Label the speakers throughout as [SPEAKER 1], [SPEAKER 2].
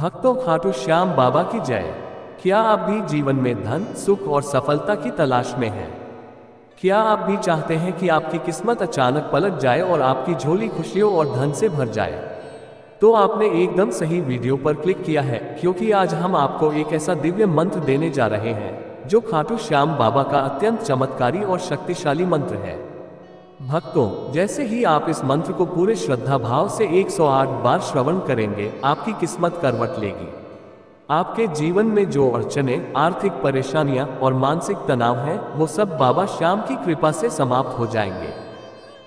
[SPEAKER 1] भक्तों, खाटू श्याम बाबा की जय। क्या आप भी जीवन में धन, सुख और सफलता की तलाश में हैं? क्या आप भी चाहते हैं कि आपकी किस्मत अचानक पलट जाए और आपकी झोली खुशियों और धन से भर जाए? तो आपने एकदम सही वीडियो पर क्लिक किया है, क्योंकि आज हम आपको एक ऐसा दिव्य मंत्र देने जा रहे हैं जो खाटू श्याम बाबा का अत्यंत चमत्कारी और शक्तिशाली मंत्र है। भक्तों, जैसे ही आप इस मंत्र को पूरे श्रद्धा भाव से 108 बार श्रवण करेंगे, आपकी किस्मत करवट लेगी। आपके जीवन में जो अड़चने, आर्थिक परेशानियां और मानसिक तनाव हैं, वो सब बाबा श्याम की कृपा से समाप्त हो जाएंगे।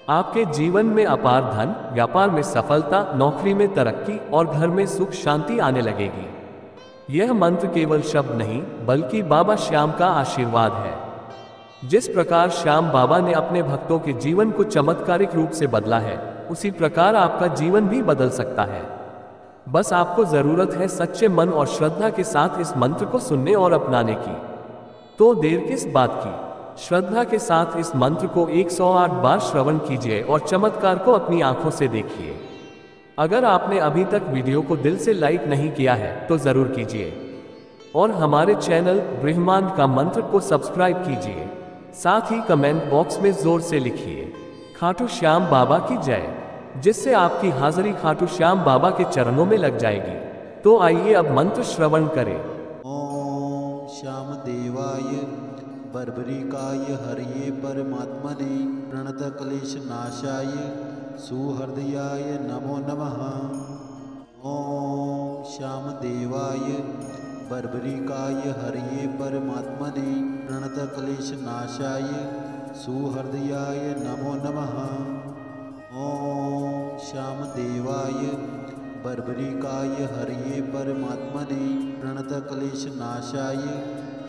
[SPEAKER 1] आपके जीवन में अपार धन, व्यापार में सफलता, नौकरी में तरक्की और घर में सुख शांति आने लगेगी। यह मंत्र केवल शब्द नहीं, बल्कि बाबा श्याम का आशीर्वाद है। जिस प्रकार श्याम बाबा ने अपने भक्तों के जीवन को चमत्कारिक रूप से बदला है, उसी प्रकार आपका जीवन भी बदल सकता है। बस आपको जरूरत है सच्चे मन और श्रद्धा के साथ इस मंत्र को सुनने और अपनाने की। तो देर किस बात की, श्रद्धा के साथ इस मंत्र को 108 बार श्रवण कीजिए और चमत्कार को अपनी आंखों से देखिए। अगर आपने अभी तक वीडियो को दिल से लाइक नहीं किया है तो जरूर कीजिए और हमारे चैनल ब्रह्मांड का मंत्र को सब्सक्राइब कीजिए। साथ ही कमेंट बॉक्स में जोर से लिखिए खाटू श्याम बाबा की जय, जिससे आपकी हाजिरी खाटू श्याम बाबा के चरणों में लग जाएगी। तो आइए अब मंत्र श्रवण करें।
[SPEAKER 2] ओम श्याम देवाय बर्बरिकाय हरिये परमात्मने प्रणत क्लेश नाशाय सुहृदयाय नमो नमः। ओम श्याम देवाय बर्बरिकाय हरिये परमात्मने प्रणत क्लेश नाशाय सुहृदयाय नमो नमः। ओम श्याम देवाय बर्बरिकाय हरिये परमात्मने प्रणत क्लेश नाशाय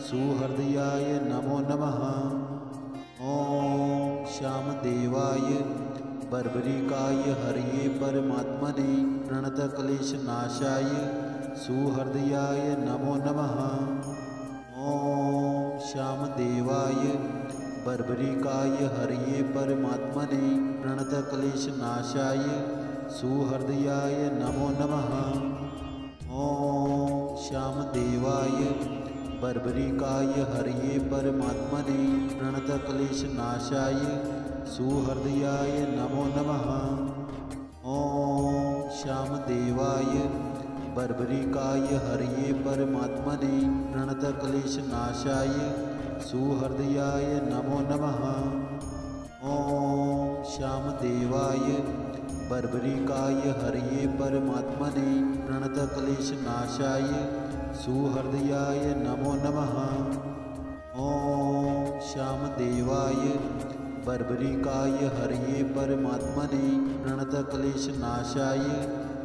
[SPEAKER 2] सुहृदयाय नमो नमः। ओम श्याम देवाय बर्बरिकाय हरिये परमात्मने प्रणत क्लेश नाशाय सुहृदयाय नमो नमः। ओम श्याम देवाय बर्बरिकाय हरिये परमात्मने प्रणत क्लेश नाशाय सुहृदयाय नमो नमः। ओम श्याम देवाय बर्बरिकाय हरिये परमात्मने प्रणत क्लेश नाशाय सुहृदयाय नमो नमः। ओम श्याम देवाय बर्बरिकाय हरिये परमात्मने प्रणत क्लेश नाशाय सुहृदयाय नमो नमः। ओम श्याम देवाय बर्बरिकाय हरिये परमात्मने प्रणत क्लेश नाशाय सुहृदयाय नमो नमः। ओम श्याम देवाय बर्बरिकाय हरिये परमात्मने प्रणत क्लेश नाशाय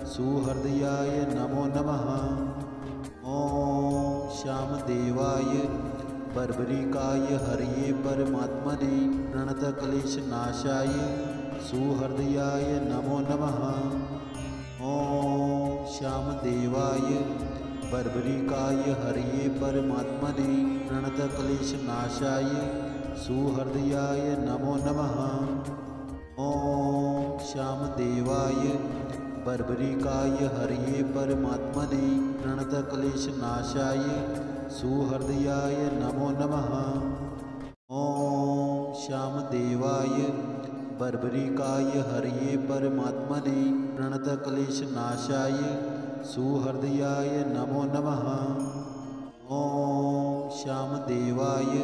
[SPEAKER 2] सुहृदयाय नमो नमः। ओम श्याम देवाय बर्बरिकाय हरिये परमात्मने प्रणत क्लेश नाशाय सुहृदयाय नमो नमः। ओम श्याम देवाय बर्बरिकाय हरिये परमात्मने प्रणत क्लेश नाशाय सुहृदयाय नमो नमः। ओम श्याम देवाय बर्बरिकाय हरिये परमात्मने प्रणत क्लेश नाशाय सुहृदयाय नमो नमः। ओम श्याम देवाय बर्बरिकाय हरिये परमात्मने प्रणत क्लेश नाशाय सुहृदयाय नमो नमः। ओम श्याम देवाय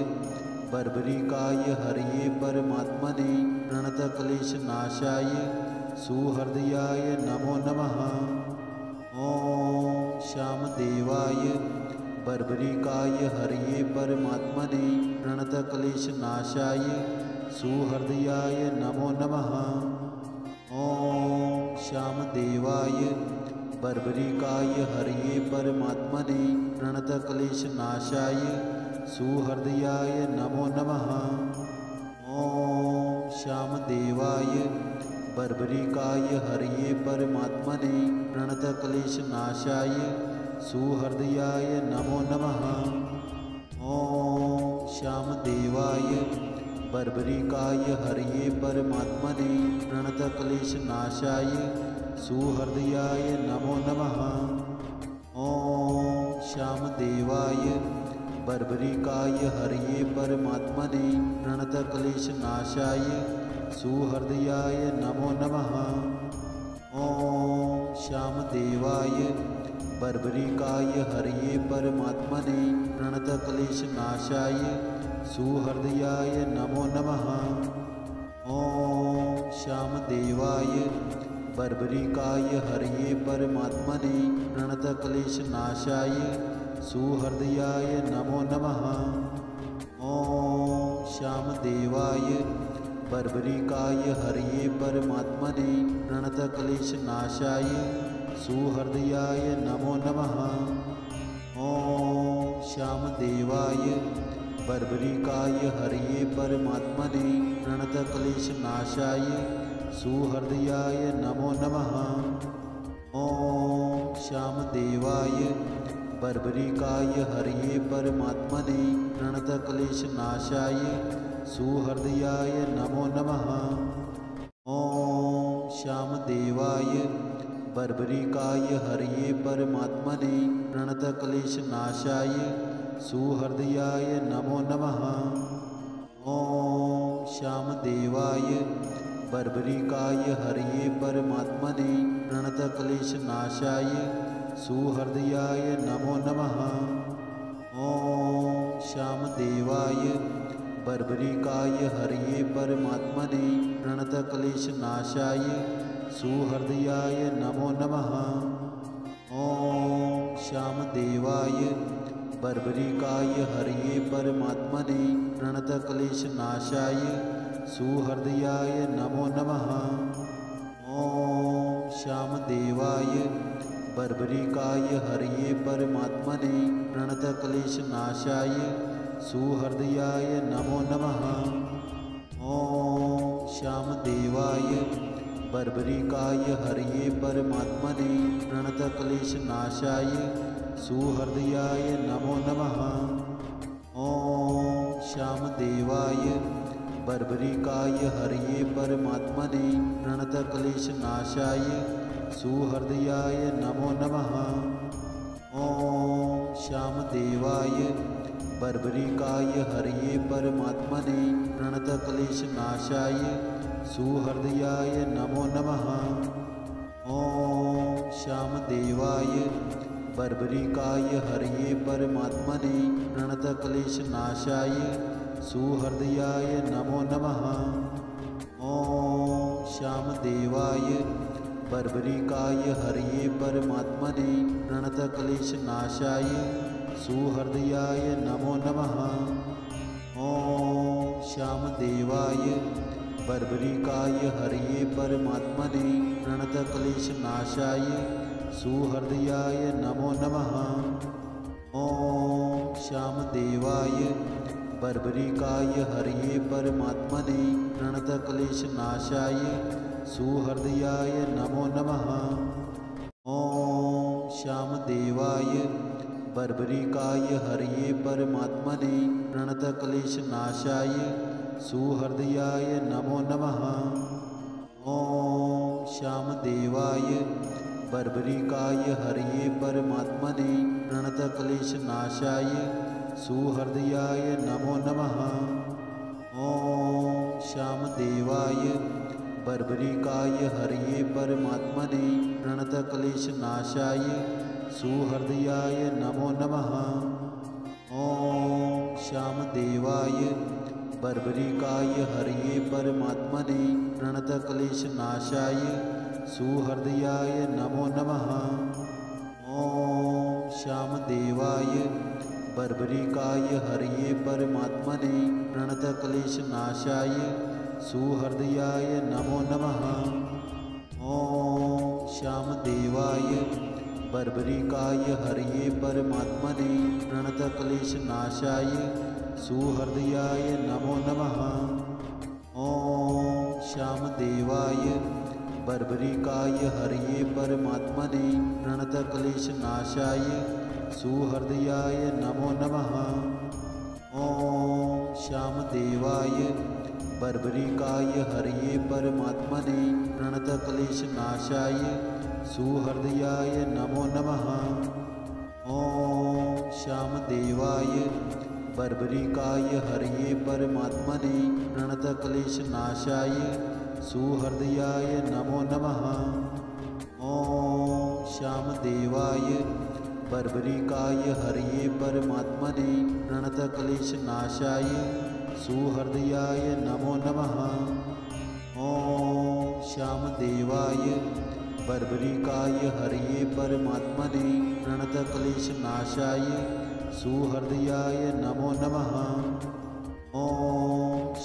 [SPEAKER 2] बर्बरिकाय हरिये परमात्मने प्रणत क्लेश नाशाय सुहृदयाय नमो नमः। ओम श्याम देवाय बर्बरिकाय हरिये परमात्मने प्रणत क्लेश नाशाय सुहृदयाय नमो नमः। ओम श्याम देवाय बर्बरिकाय हरिये परमात्मने प्रणत क्लेश नाशाय सुहृदयाय नमो नमः। ओम श्याम देवाय बर्बरिकाय हरिये परमात्मने प्रणत क्लेश नाशाय सुहृदयाय नमो नमः। ओम श्याम देवाय बर्बरिकाय हरिये परमात्मने प्रणत क्लेश नाशाय सुहृदयाय नमो नमः। ॐ श्यामदेवाय बर्बरिकाय हरये परमात्मने प्रणतक्लेशनाशाय सुहृदयाय नमो नमः। ॐ श्यामदेवाय बर्बरिकाय हरये परमात्मने प्रणतक्लेशनाशाय सुहृदयाय नमो नमः। ॐ श्यामदेवाय बर्बरिकाय हरये परमात्मने प्रणतक्लेशनाशाय सुहृदयाय नमो नमः। ॐ श्यामदेवाय बर्बरिकाय हरये परमात्मने प्रणतक्लेशनाशाय सुहृदयाय नमो नमः। ॐ श्यामदेवाय बर्बरिकाय हरये परमात्मने प्रणतक्लेशनाशाय सुहृदयाय नमो नमः। ॐ श्यामदेवाय बर्बरिकाय हरये परमात्मने प्रणतक्लेशनाशाय सुहृदयाय नमो नमः। ॐ श्यामदेवाय बर्बरिकाय हरये परमात्मने प्रणतक्लेशनाशाय सुहृदयाय नमो नमः। ॐ श्यामदेवाय बर्बरिकाय हरये परमात्मने प्रणतक्लेशनाशाय सुहृदयाय नमो नमः। ॐ श्यामदेवाय बर्बरिकाय हरये परमात्मने प्रणतक्लेशनाशाय सुहृदयाय नमो नमः। ॐ श्यामदेवाय बर्बरिकाय हरये परमात्मने प्रणतक्लेशनाशाय सुहृदयाय नमो नमः। ॐ श्यामदेवाय बर्बरिकाय हरये परमात्मने प्रणतक्लेशनाशाय सुहृदयाय नमो नमः। ॐ श्यामदेवाय बर्बरिकाय हरये परमात्मने प्रणतक्लेशनाशाय सुहृदयाय नमो नमः। ॐ श्यामदेवाय बर्बरिकाय हरये परमात्मने प्रणतक्लेशनाशाय सुहृदयाय नमो नमः। ॐ श्यामदेवाय बर्बरिकाय हरये परमात्मने प्रणतक्लेशनाशाय सुहृदयाय नमो नमः। ॐ श्यामदेवाय बर्बरिकाय हरये परमात्मने प्रणतक्लेशनाशाय सुहृदयाय नमो नमः। ॐ श्यामदेवाय बर्बरिकाय हरये परमात्मने प्रणतक्लेशनाशाय सुहृदयाय नमो नमः। ॐ श्यामदेवाय बर्बरिकाय हरये परमात्मने प्रणतक्लेशनाशाय सुहृदयाय नमो नमः। ॐ श्यामदेवाय बर्बरिकाय हरये परमात्मने प्रणतक्लेशनाशाय सुहृदयाय नमो नमः। ॐ श्यामदेवाय बर्बरिकाय हरये परमात्मने प्रणतक्लेशनाशाय सुहृदयाय नमो नमः। ॐ श्यामदेवाय बर्बरिकाय हरये परमात्मने प्रणतक्लेशनाशाय सुहृदयाय नमो नमः। ॐ श्यामदेवाय बर्बरिकाय हरये परमात्मने प्रणतक्लेशनाशाय सुहृदयाय नमो नमः। ॐ श्यामदेवाय बर्बरिकाय हरये परमात्मने प्रणतक्लेशनाशाय सुहृदयाय नमो नमः। ॐ श्यामदेवाय बर्बरिकाय हरये परमात्मने प्रणतक्लेशनाशाय सुहृदयाय नमो नमः। ॐ श्यामदेवाय बर्बरिकाय हरये परमात्मने प्रणतक्लेशनाशाय सुहृदयाय नमो नमः। ॐ श्यामदेवाय बर्बरिकाय हरये परमात्मने प्रणतक्लेशनाशाय सुहृदयाय नमो नमः। ॐ श्यामदेवाय बर्बरिकाय हरये परमात्मने प्रणतक्लेशनाशाय सुहृदयाय नमो नमः। ॐ श्यामदेवाय बर्बरिकाय हरये परमात्मने प्रणतक्लेशनाशाय सुहृदयाय नमो नमः। ॐ श्यामदेवाय बर्बरिकाय हरये परमात्मने प्रणतक्लेशनाशाय सुहृदयाय नमो नमः। ॐ श्यामदेवाय बर्बरिकाय हरये परमात्मने प्रणतक्लेशनाशाय सुहृदयाय नमो नमः। ॐ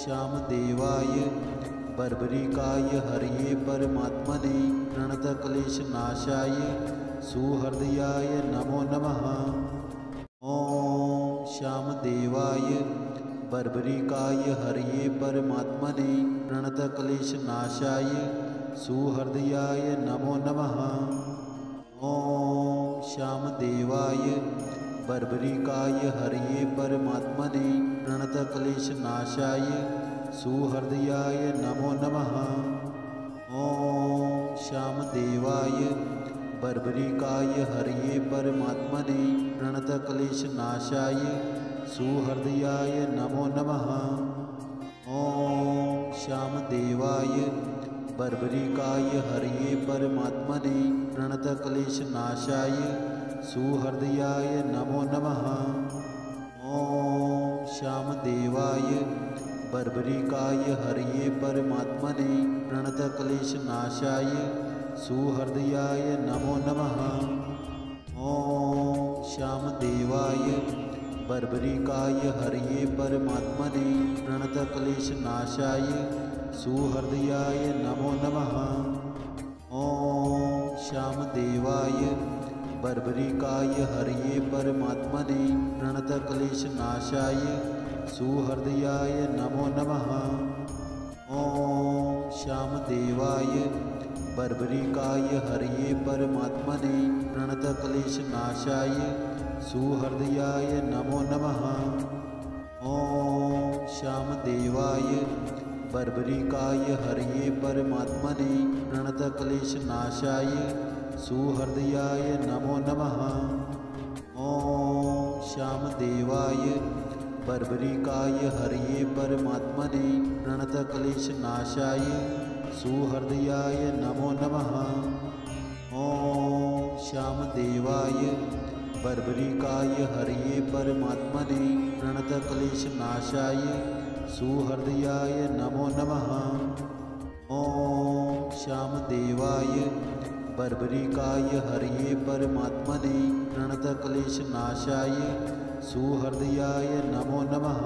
[SPEAKER 2] श्यामदेवाय बर्बरिकाय हरये परमात्मने प्रणतक्लेशनाशाय सुहृदयाय नमो नमः। ॐ श्यामदेवाय बर्बरिकाय हरये परमात्मने प्रणतक्लेशनाशाय सुहृदयाय नमो नमः। ॐ श्यामदेवाय बर्बरिकाय हरये परमात्मने प्रणतक्लेशनाशाय सुहृदयाय नमो नमः। ॐ श्यामदेवाय बर्बरिकाय हरये परमात्मने प्रणतक्लेशनाशाय सुहृदयाय नमो नमः। ॐ श्यामदेवाय बर्बरिकाय हरये परमात्मने प्रणतक्लेशनाशाय सुहृदयाय नमो नमः। ॐ श्यामदेवाय बर्बरिकाय हरये परमात्मने प्रणतक्लेशनाशाय सुहृदयाय नमो नमः। ॐ श्यामदेवाय बर्बरिकाय हरये परमात्मने प्रणतक्लेशनाशाय सुहृदयाय नमो नमः। ॐ श्यामदेवाय बर्बरिकाय हरये परमात्मने प्रणतक्लेशनाशाय सुहृदयाय नमो नमः। ॐ श्यामदेवाय बर्बरिकाय हरये परमात्मने प्रणतक्लेशनाशाय सुहृदयाय नमो नमः। ॐ श्यामदेवाय बर्बरिकाय हरये परमात्मने प्रणतक्लेशनाशाय सुहृदयाय नमो नमः। ॐ श्यामदेवाय बर्बरिकाय हरये परमात्मने प्रणतक्लेशनाशाय सुहृदयाय नमो नमः। ॐ श्यामदेवाय बर्बरिकाय हरये परमात्मने प्रणतक्लेशनाशाय सुहृदयाय नमो नमः। ॐ श्यामदेवाय बर्बरिकाय हरये परमात्मने प्रणतक्लेशनाशाय सुहृदयाय नमो नमः।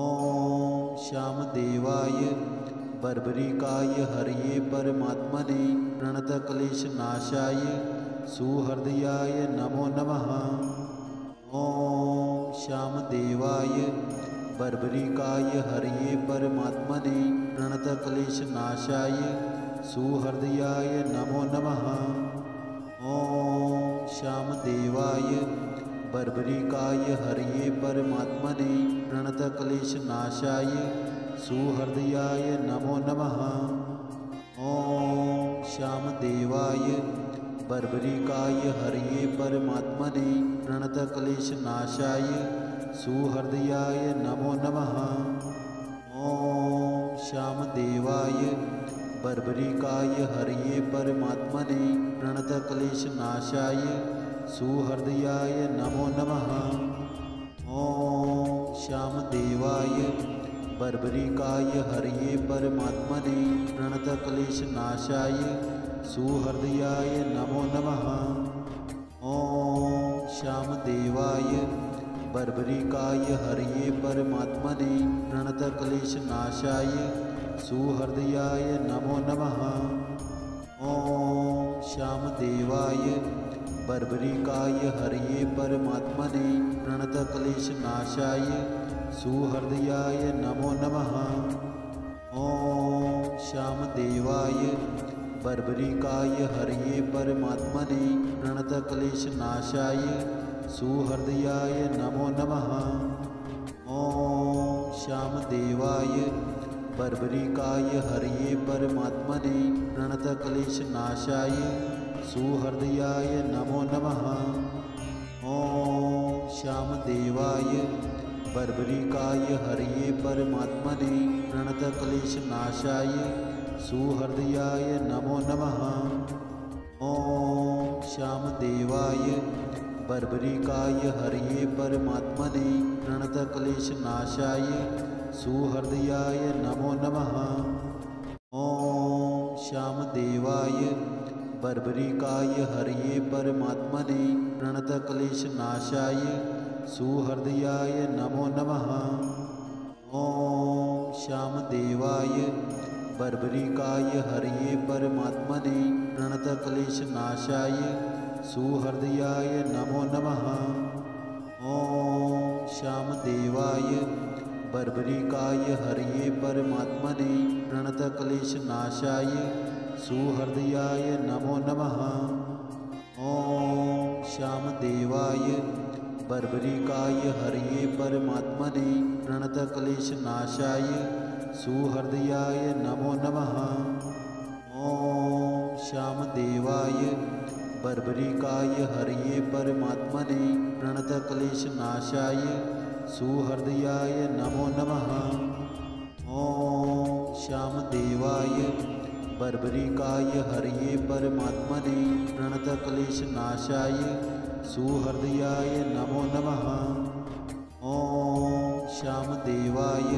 [SPEAKER 2] ॐ श्यामदेवाय बर्बरिकाय हरये परमात्मने प्रणतक्लेशनाशाय सुहृदयाय नमो नमः। ॐ श्यामदेवाय बर्बरिकाय हरये परमात्मने प्रणतक्लेशनाशाय सुहृदयाय नमो नमः। ॐ श्यामदेवाय बर्बरिकाय हरये परमात्मने प्रणतक्लेशनाशाय सुहृदयाय नमो नमः। ॐ श्यामदेवाय बर्बरिकाय हरये परमात्मने प्रणतक्लेशनाशाय सुहृदयाय नमो नमः। ॐ श्यामदेवाय बर्बरिकाय हरये परमात्मने प्रणतक्लेशनाशाय सुहृदयाय नमो नमः। ॐ श्यामदेवाय बर्बरिकाय हरये परमात्मने प्रणतक्लेशनाशाय सुहृदयाय नमो नमः। ॐ श्यामदेवाय बर्बरिकाय हरये परमात्मने प्रणतक्लेशनाशाय सुहृदयाय नमो नमः। ॐ श्यामदेवाय बर्बरिकाय हरये परमात्मने प्रणतक्लेशनाशाय सुहृदयाय नमो नमः। ॐ श्यामदेवाय बर्बरिकाय हरये परमात्मने प्रणतक्लेशनाशाय सुहृदयाय नमो नमः। ॐ श्यामदेवाय बर्बरिकाय हरये परमात्मने प्रणतक्लेशनाशाय सुहृदयाय नमो नमः। ॐ श्यामदेवाय बर्बरिकाय हरये परमात्मने प्रणतक्लेशनाशाय सुहृदयाय नमो नमः। ॐ श्यामदेवाय बर्बरिकाय हरये परमात्मने प्रणतक्लेशनाशाय सुहृदयाय नमो नमः। ॐ श्यामदेवाय बर्बरिकाय हरये परमात्मने प्रणतक्लेशनाशाय सुहृदयाय नमो नमः। ॐ श्यामदेवाय बर्बरिकाय हरये परमात्मने प्रणतक्लेशनाशाय सुहृदयाय नमो नमः। ॐ श्यामदेवाय बर्बरिकाय हरये परमात्मने प्रणतक्लेशनाशाय सुहृदयाय नमो नमः। ॐ श्यामदेवाय बर्बरिकाय हरये परमात्मने प्रणतक्लेशनाशाय सुहृदयाय नमो नमः। ॐ श्यामदेवाय बर्बरिकाय हरये परमात्मने प्रणतक्लेशनाशाय सुहृदयाय नमो नमः। ॐ श्यामदेवाय बर्बरिकाय हरये परमात्मने प्रणतक्लेशनाशाय सुहृदयाय नमो नमः। ॐ श्यामदेवाय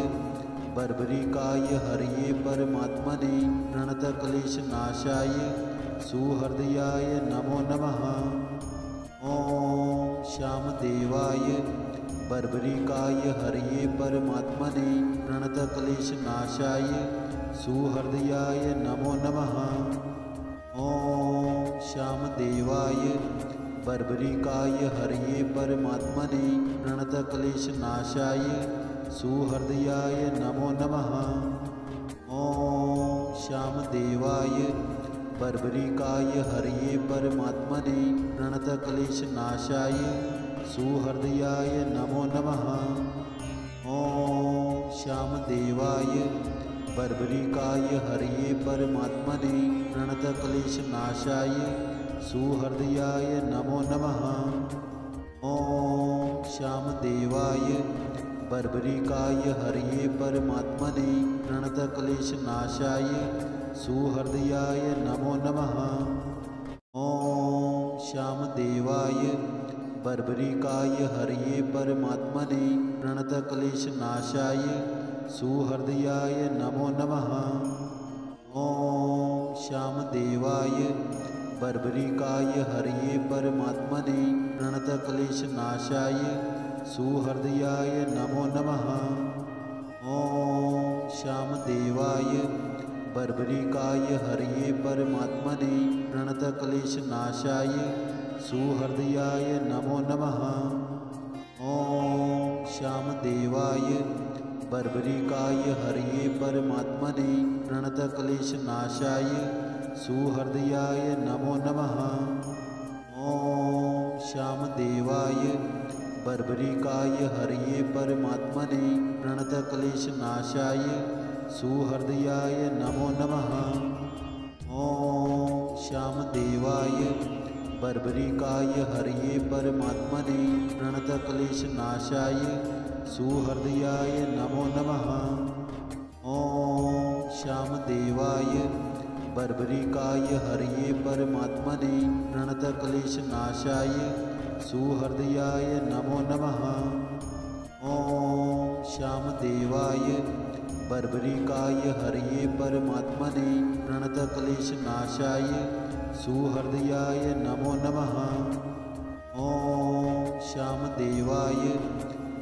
[SPEAKER 2] बर्बरिकाय हरये परमात्मने प्रणतक्लेशनाशाय सुहृदयाय नमो नमः। ॐ श्यामदेवाय बर्बरिकाय हरये परमात्मने प्रणतक्लेशनाशाय सुहृदयाय नमो नमः। ॐ श्यामदेवाय बर्बरिकाय हरये परमात्मने प्रणतक्लेशनाशाय सुहृदयाय नमो नमः। ॐ श्यामदेवाय बर्बरिकाय हरये परमात्मने प्रणतक्लेशनाशाय सुहृदयाय नमो नमः। ॐ श्यामदेवाय बर्बरिकाय हरये परमात्मने प्रणतक्लेशनाशाय सुहृदयाय नमो नमः। ॐ श्यामदेवाय बर्बरिकाय हरये परमात्मने प्रणतक्लेशनाशाय सुहृदयाय नमो नमः। ॐ श्यामदेवाय बर्बरिकाय हरये परमात्मने प्रणतक्लेशनाशाय सुहृदयाय नमो नमः। ॐ श्यामदेवाय बर्बरिकाय हरये परमात्मने प्रणतक्लेशनाशाय सुहृदयाय नमो नमः। ॐ श्यामदेवाय बर्बरिकाय हरये परमात्मने प्रणतक्लेशनाशाय सुहृदयाय नमो नमः। ॐ श्यामदेवाय बर्बरिकाय हरये परमात्मने प्रणतक्लेशनाशाय सुहृदयाय नमो नमः। ॐ श्यामदेवाय बर्बरिकाय हरये परमात्मने प्रणतक्लेशनाशाय सुहृदयाय नमो नमः। ॐ श्यामदेवाय बर्बरिकाय हरये परमात्मने प्रणतक्लेशनाशाय सुहृदयाय नमो नमः। ॐ श्यामदेवाय बर्बरिकाय हरये परमात्मने प्रणतक्लेशनाशाय सुहृदयाय नमो नमः। ॐ श्यामदेवाय बर्बरिकाय हरये परमात्मने प्रणतक्लेशनाशाय सुहृदयाय नमो नमः। ॐ श्यामदेवाय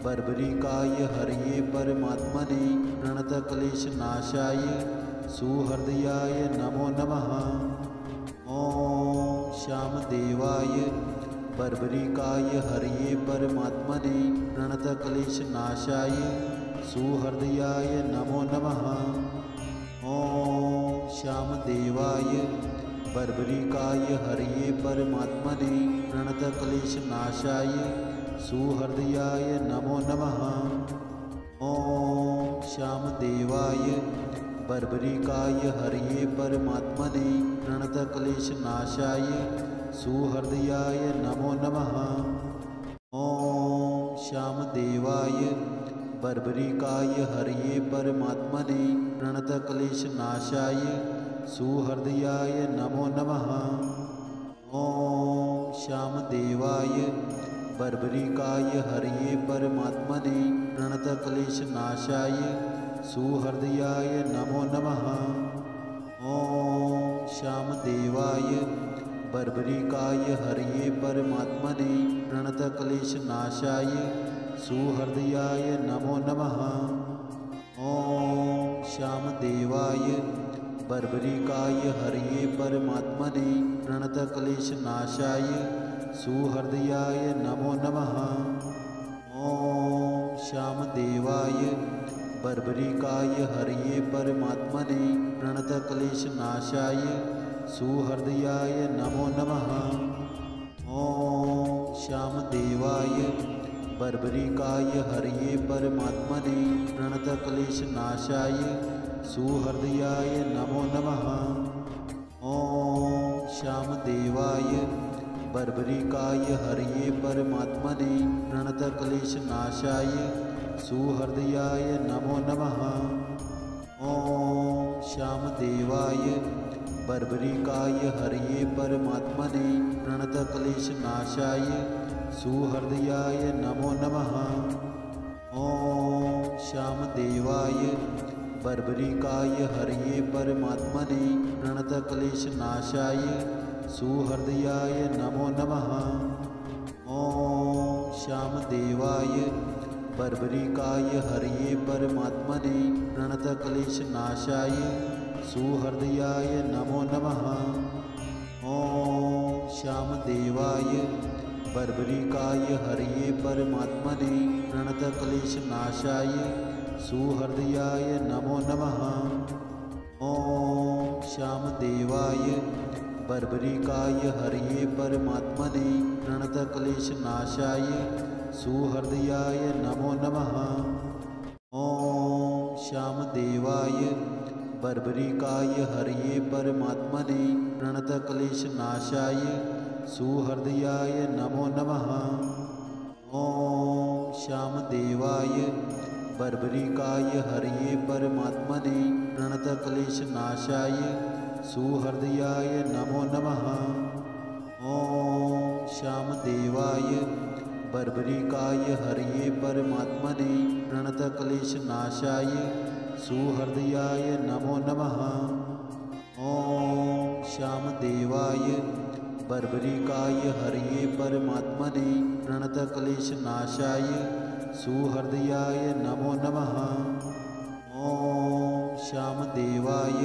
[SPEAKER 2] बर्बरिकाय हरये परमात्मने प्रणतक्लेशनाशाय सुहृदयाय नमो नमः। ॐ श्यामदेवाय बर्बरिकाय हरये परमात्मने प्रणतक्लेशनाशाय सुहृदयाय नमो नमः। ॐ श्यामदेवाय बर्बरिकाय हरये परमात्मने प्रणतक्लेशनाशाय सुहृदयाय नमो नमः। ॐ श्यामदेवाय बर्बरिकाय हरये परमात्मने प्रणतक्लेशनाशाय सुहृदयाय नमो नमः। ॐ श्यामदेवाय बर्बरिकाय हरये परमात्मने प्रणतक्लेशनाशाय सुहृदयाय नमो नमः। ॐ श्यामदेवाय बर्बरिकाय हरये परमात्मने प्रणतक्लेशनाशाय सुहृदयाय नमो नमः। ॐ श्यामदेवाय बर्बरिकाय हरये परमात्मने प्रणतक्लेशनाशाय सुहृदयाय नमो नमः। ॐ श्यामदेवाय बर्बरिकाय हरये परमात्मने प्रणतक्लेशनाशाय सुहृदयाय नमो नमः। ॐ श्यामदेवाय बर्बरिकाय हरये परमात्मने प्रणतक्लेशनाशाय सुहृदयाय नमो नमः। ॐ श्यामदेवाय बर्बरिकाय हरये परमात्मने प्रणतक्लेशनाशाय सुहृदयाय नमो नमः। ॐ श्यामदेवाय बर्बरिकाय हरये परमात्मने प्रणतक्लेशनाशाय सुहृदयाय नमो नमः। ॐ श्यामदेवाय बर्बरिकाय हरये परमात्मने प्रणतक्लेशनाशाय सुहृदयाय नमो नमः। ॐ श्यामदेवाय बर्बरिकाय हरये परमात्मने प्रणतक्लेशनाशाय सुहृदयाय नमो नमः। ॐ श्यामदेवाय बर्बरिकाय हरये परमात्मने प्रणतक्लेशनाशाय सुहृदयाय नमो नमः। ॐ श्यामदेवाय बर्बरिकाय हरये परमात्मने प्रणतक्लेशनाशाय सुहृदयाय नमो नमः। ॐ श्यामदेवाय बर्बरिकाय हरये परमात्मने प्रणतक्लेशनाशाय सुहृदयाय नमो नमः। ॐ श्यामदेवाय बर्बरिकाय हरये परमात्मने प्रणतक्लेशनाशाय सुहृदयाय नमो नमः। ॐ श्यामदेवाय बर्बरिकाय हरये परमात्मने प्रणतक्लेशनाशाय सुहृदयाय नमो नमः। ॐ श्यामदेवाय बर्बरिकाय हरये परमात्मने प्रणतक्लेशनाशाय सुहृदयाय नमो नमः। ॐ श्यामदेवाय बर्बरिकाय हरये परमात्मने प्रणतक्लेशनाशाय सुहृदयाय नमो नमः। ॐ श्यामदेवाय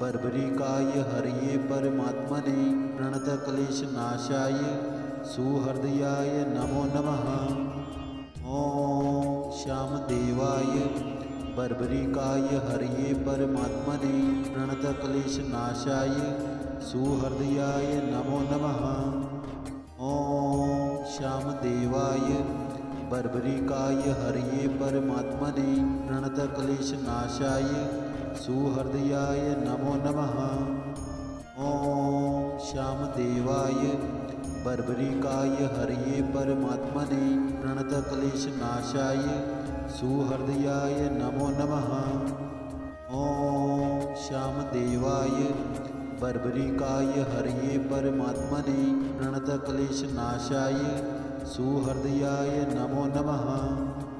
[SPEAKER 2] बर्बरिकाय हरये परमात्मने प्रणतक्लेशनाशाय सुहृदयाय नमो नमः। ॐ श्यामदेवाय बर्बरिकाय हरये परमात्मने प्रणतक्लेशनाशाय सुहृदयाय नमो नमः। ॐ श्यामदेवाय बर्बरिकाय हरये परमात्मने प्रणतक्लेशनाशाय सुहृदयाय नमो नमः। ॐ श्यामदेवाय बर्बरिकाय हरये परमात्मने प्रणतक्लेशनाशाय सुहृदयाय नमो नमः। ॐ श्यामदेवाय बर्बरिकाय हरये परमात्मने प्रणतक्लेशनाशाय सुहृदयाय नमो नमः।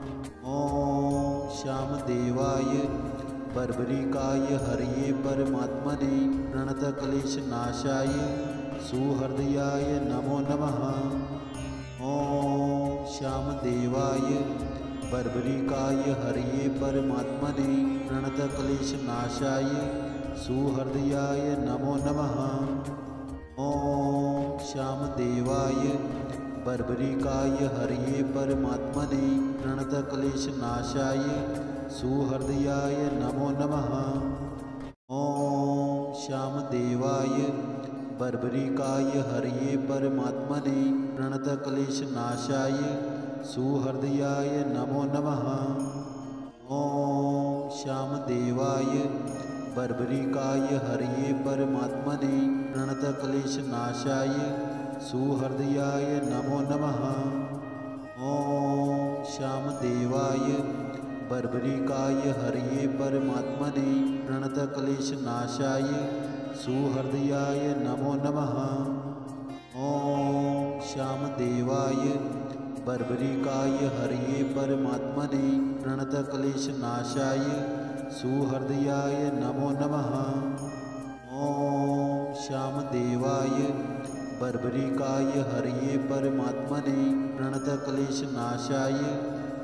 [SPEAKER 2] ॐ श्यामदेवाय बर्बरिकाय हरये परमात्मने प्रणतक्लेशनाशाय सुहृदयाय नमो नमः। ॐ श्यामदेवाय बर्बरिकाय हरये परमात्मने प्रणतक्लेशनाशाय सुहृदयाय नमो नमः। ॐ श्यामदेवाय बर्बरिकाय हरये परमात्मने प्रणतक्लेशनाशाय सुहृदयाय नमो नमः। ॐ श्यामदेवाय बर्बरिकाय हरये परमात्मने प्रणतक्लेशनाशाय सुहृदयाय नमो नमः। ॐ श्यामदेवाय बर्बरिकाय हरये परमात्मने प्रणतक्लेशनाशाय सुहृदयाय नमो नमः। ॐ श्यामदेवाय बर्बरिकाय हरये परमात्मने प्रणतक्लेशनाशाय सुहृदयाय नमो नमः। ॐ श्यामदेवाय बर्बरिकाय हरये परमात्मने प्रणतक्लेशनाशाय सुहृदयाय नमो नमः। ॐ श्यामदेवाय बर्बरिकाय हरये परमात्मने प्रणतक्लेशनाशाय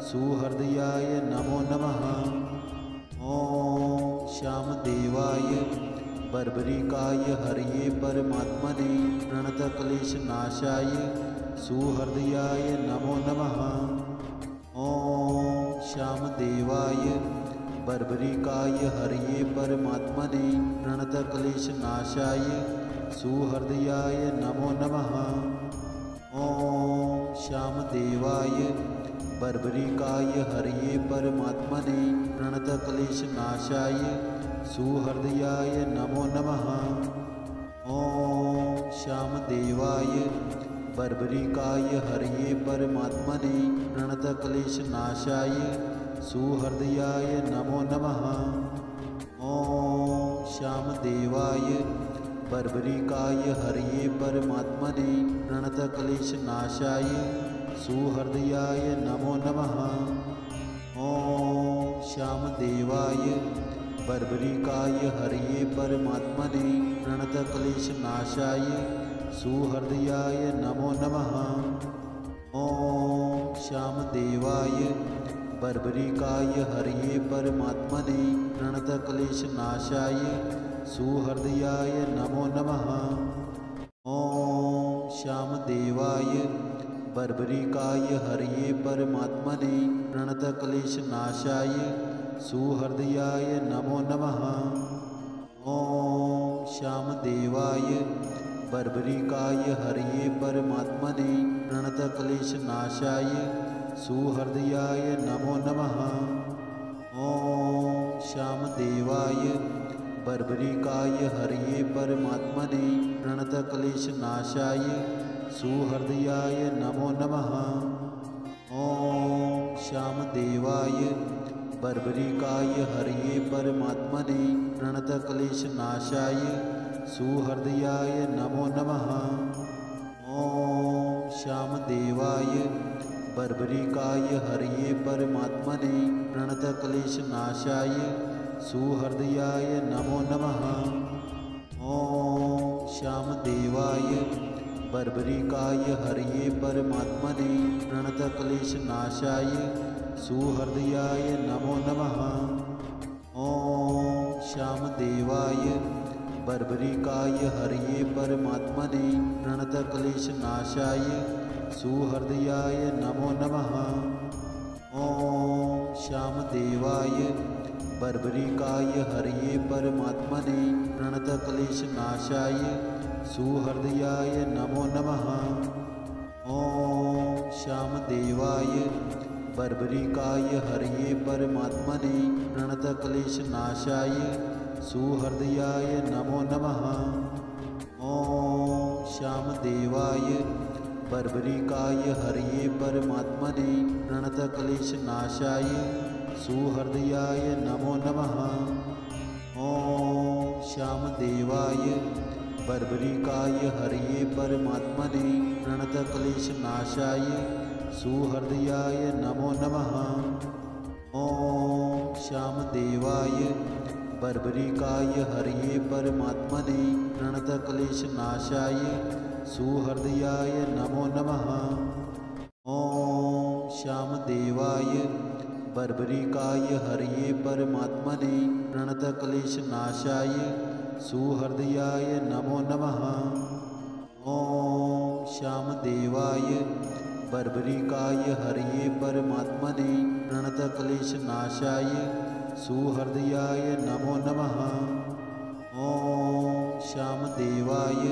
[SPEAKER 2] सुहृदयाय नमो नमः। ॐ श्यामदेवाय बर्बरिकाय हरये परमात्मने प्रणतक्लेशनाशाय सुहृदयाय नमो नमः। ॐ श्यामदेवाय बर्बरिकाय हरये परमात्मने प्रणतक्लेशनाशाय सुहृदयाय नमो नमः। ॐ श्यामदेवाय बर्बरिकाय हरये परमात्मने प्रणतक्लेशनाशाय सुहृदयाय नमो नमः। ॐ श्यामदेवाय बर्बरिकाय हरये परमात्मने प्रणतक्लेशनाशाय सुहृदयाय नमो नमः। ॐ श्यामदेवाय बर्बरिकाय हरये परमात्मने प्रणतक्लेशनाशाय सुहृदयाय नमो नमः। ॐ श्यामदेवाय बर्बरिकाय हरये परमात्मने प्रणतक्लेशनाशाय सुहृदयाय नमो नमः। ॐ श्यामदेवाय बर्बरिकाय हरये परमात्मने प्रणतक्लेशनाशाय सुहृदयाय नमो नमः। ॐ श्यामदेवाय बर्बरिकाय हरये परमात्मने प्रणतक्लेशनाशाय सुहृदयाय नमो नमः। ॐ श्यामदेवाय बर्बरिकाय हरये परमात्मने प्रणतक्लेशनाशाय सुहृदयाय नमो नमः। ॐ श्यामदेवाय बर्बरिकाय हरये परमात्मने प्रणतक्लेशनाशाय सुहृदयाय नमो नमः। ॐ श्यामदेवाय बर्बरिकाय हरये परमात्मने प्रणतक्लेशनाशाय सुहृदयाय नमो नमः। ॐ श्यामदेवाय बर्बरिकाय हरये परमात्मने प्रणतक्लेशनाशाय सुहृदयाय नमो नमः। ॐ श्यामदेवाय बर्बरिकाय हरये परमात्मने प्रणतक्लेशनाशाय सुहृदयाय नमो नमः। ॐ श्यामदेवाय बर्बरिकाय हरये परमात्मने प्रणतक्लेशनाशाय सुहृदयाय नमो नमः। ॐ श्यामदेवाय बर्बरिकाय हरये परमात्मने प्रणतक्लेशनाशाय सुहृदयाय नमो नमः। ॐ श्यामदेवाय बर्बरिकाय हरये परमात्मने प्रणतक्लेशनाशाय सुहृदयाय नमो नमः। ॐ श्यामदेवाय बर्बरिकाय हरये परमात्मने प्रणतक्लेशनाशाय सुहृदयाय नमो नमः। ॐ श्यामदेवाय बर्बरिकाय हरये परमात्मने प्रणतक्लेशनाशाय सुहृदयाय नमो नमः। ॐ श्यामदेवाय बर्बरिकाय हरये परमात्मने प्रणतक्लेशनाशाय सुहृदयाय नमो नमः। ॐ श्यामदेवाय बर्बरिकाय हरये परमात्मने प्रणतक्लेशनाशाय सुहृदयाय नमो नमः। ॐ श्यामदेवाय बर्बरिकाय हरये परमात्मने प्रणतक्लेशनाशाय सुहृदयाय नमो नमः। ॐ श्यामदेवाय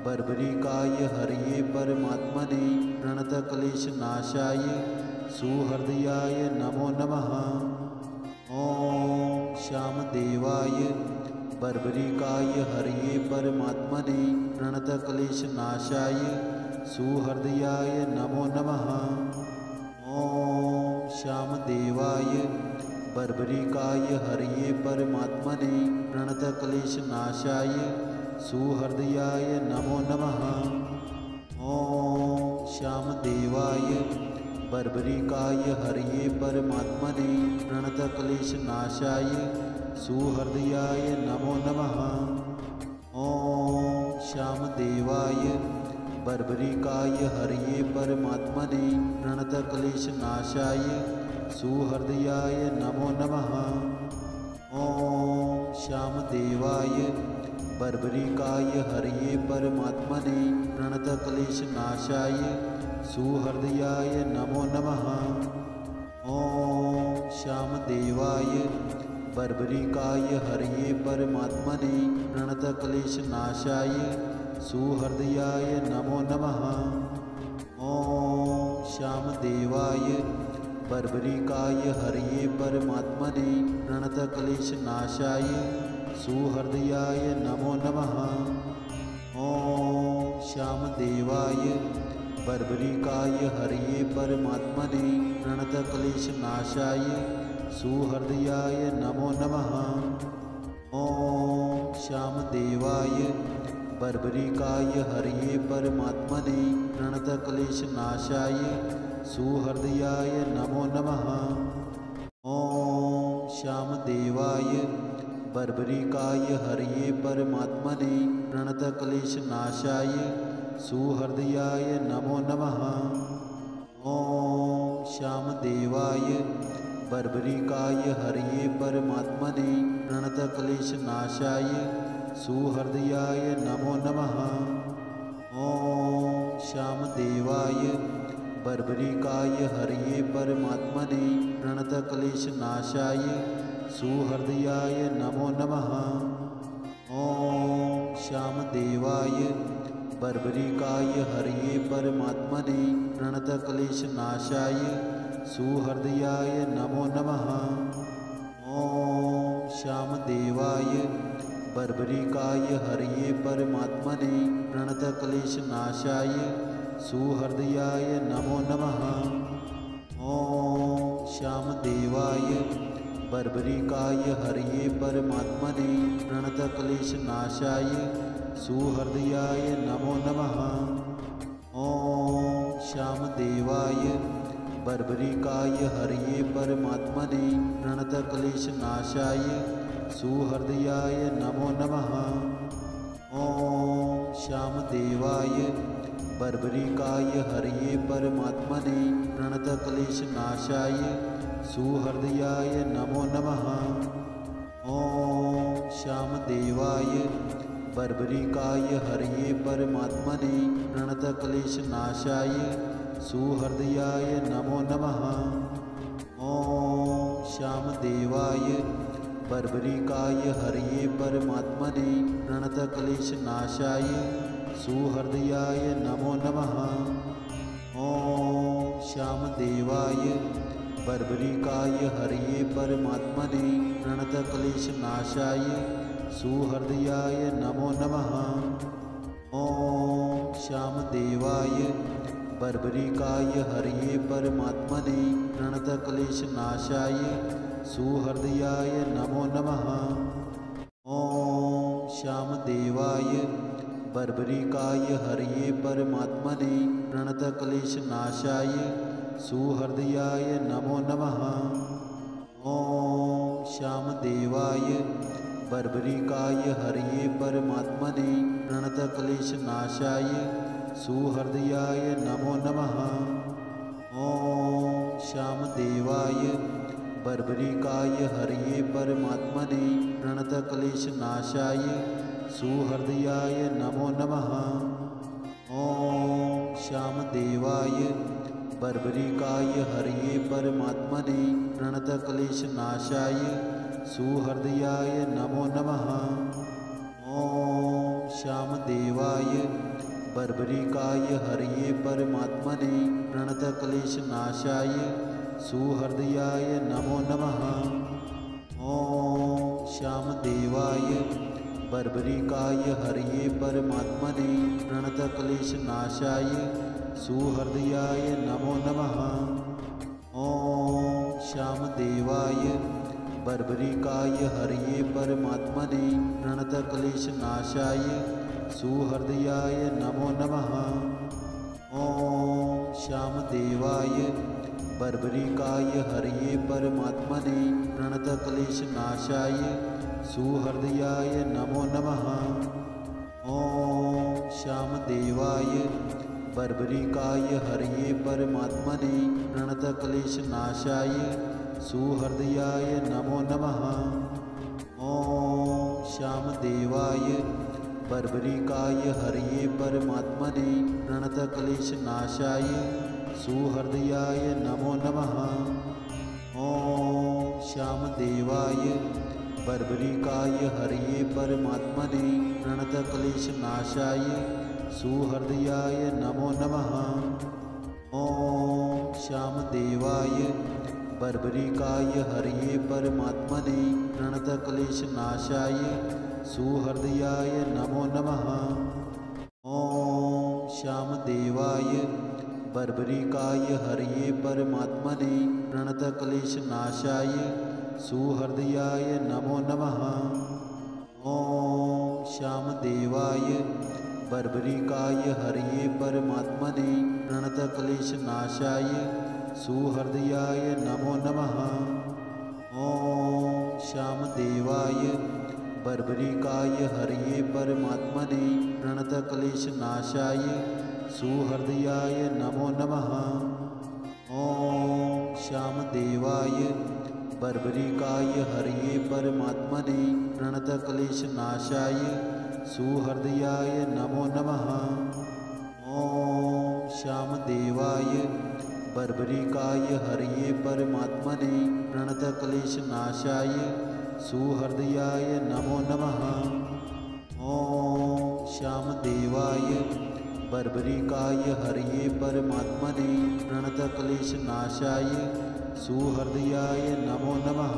[SPEAKER 2] बर्बरिकाय हरये परमात्मने प्रणतक्लेशनाशाय सुहृदयाय नमो नमः। ॐ श्यामदेवाय बर्बरिकाय हरये परमात्मने प्रणतक्लेशनाशाय सुहृदयाय नमो नमः। ॐ श्यामदेवाय बर्बरिकाय हरये परमात्मने प्रणतक्लेशनाशाय सुहृदयाय नमो नमः। ॐ श्यामदेवाय बर्बरिकाय हरये परमात्मने प्रणतक्लेशनाशाय सुहृदयाय नमो नमः। ॐ श्यामदेवाय बर्बरिकाय हरये परमात्मने प्रणतक्लेशनाशाय सुहृदयाय नमो नमः। ॐ श्यामदेवाय बर्बरिकाय हरये परमात्मने प्रणतक्लेशनाशाय सुहृदयाय नमो नमः। ॐ श्यामदेवाय बर्बरिकाय हरये परमात्मने प्रणतक्लेशनाशाय सुहृदयाय नमो नमः। ॐ श्यामदेवाय बर्बरिकाय हरये परमात्मने प्रणतक्लेशनाशाय सुहृदयाय नमो नमः। ॐ श्यामदेवाय बर्बरिकाय हरये परमात्मने प्रणतक्लेशनाशाय सुहृदयाय नमो नमः। ॐ श्यामदेवाय बर्बरिकाय हरये परमात्मने प्रणतक्लेशनाशाय सुहृदयाय नमो नमः। ॐ श्यामदेवाय बर्बरिकाय हरये परमात्मने प्रणतक्लेशनाशाय सुहृदयाय नमो नमः। ॐ श्यामदेवाय बर्बरिकाय हरये परमात्मने प्रणतक्लेशनाशाय सुहृदयाय नमो नमः। ॐ श्यामदेवाय बर्बरिकाय हरये परमात्मने प्रणतक्लेशनाशाय सुहृदयाय नमो नमः। ॐ श्यामदेवाय बर्बरिकाय हरये परमात्मने प्रणतक्लेशनाशाय सुहृदयाय नमो नमः। ॐ श्यामदेवाय बर्बरिकाय हरये परमात्मने प्रणतक्लेशनाशाय सुहृदयाय नमो नमः। ॐ श्यामदेवाय बर्बरिकाय हरये परमात्मने प्रणतक्लेशनाशाय सुहृदयाय नमो नमः। ॐ श्यामदेवाय बर्बरिकाय हरये परमात्मने प्रणतक्लेशनाशाय सुहृदयाय नमो नमः। ॐ श्यामदेवाय बर्बरिकाय हरये परमात्मने प्रणतक्लेशनाशाय सुहृदयाय नमो नमः। ॐ श्यामदेवाय बर्बरिकाय हरये परमात्मने प्रणतक्लेशनाशाय सुहृदयाय नमो नमः। ॐ श्यामदेवाय बर्बरिकाय हरये परमात्मने प्रणतक्लेशनाशाय सुहृदयाय नमो नमः। ॐ श्यामदेवाय बर्बरिकाय हरये परमात्मने प्रणतक्लेशनाशाय सुहृदयाय नमो नमः। ॐ श्यामदेवाय बर्बरिकाय हरये परमात्मने प्रणतक्लेशनाशाय सुहृदयाय नमो नमः। ॐ श्यामदेवाय बर्बरिकाय हरये परमात्मने प्रणतक्लेशनाशाय सुहृदयाय नमो नमः। ॐ श्यामदेवाय बर्बरिकाय हरये परमात्मने प्रणतक्लेशनाशाय सुहृदयाय नमो नमः। ॐ श्यामदेवाय बर्बरिकाय हरये परमात्मने प्रणतक्लेशनाशाय सुहृदयाय नमो नमः। ॐ श्यामदेवाय बर्बरिकाय हरये परमात्मने प्रणतक्लेशनाशाय सुहृदयाय नमो नमः। ॐ श्यामदेवाय बर्बरिकाय हरये परमात्मने प्रणतक्लेशनाशाय सुहृदयाय नमो नमः। ॐ श्यामदेवाय बर्बरिकाय हरये परमात्मने प्रणतक्लेशनाशाय सुहृदयाय नमो नमः। ॐ श्यामदेवाय बर्बरिकाय हरये परमात्मने प्रणतक्लेशनाशाय सुहृदयाय नमो नमः। ॐ श्यामदेवाय बर्बरिकाय हरये परमात्मने प्रणतक्लेशनाशाय सुहृदयाय नमो नमः। ॐ श्यामदेवाय बर्बरिकाय हरये परमात्मने प्रणतक्लेशनाशाय सुहृदयाय नमो नमः। ॐ श्यामदेवाय बर्बरिकाय हरये परमात्मने प्रणतक्लेशनाशाय सुहृदयाय नमो नमः। ॐ श्यामदेवाय बर्बरिकाय हरये परमात्मने प्रणतक्लेशनाशाय सुहृदयाय नमो नमः। ॐ श्यामदेवाय बर्बरिकाय हरये परमात्मने प्रणतक्लेशनाशाय सुहृदयाय नमो नमः। ॐ श्यामदेवाय बर्बरिकाय हरये परमात्मने प्रणतक्लेशनाशाय सुहृदयाय नमो नमः। ॐ श्यामदेवाय बर्बरिकाय हरये परमात्मने प्रणतक्लेशनाशाय सुहृदयाय नमो नमः। ॐ श्यामदेवाय बर्बरिकाय हरये परमात्मने प्रणतक्लेशनाशाय सुहृदयाय नमो नमः। ॐ श्यामदेवाय बर्बरिकाय हरये परमात्मने प्रणतक्लेशनाशाय सुहृदयाय नमो नमः। ॐ श्यामदेवाय बर्बरिकाय हरये परमात्मने प्रणतक्लेशनाशाय सुहृदयाय नमो नमः। ॐ श्यामदेवाय बर्बरिकाय हरये परमात्मने प्रणतक्लेशनाशाय सुहृदयाय नमो नमः।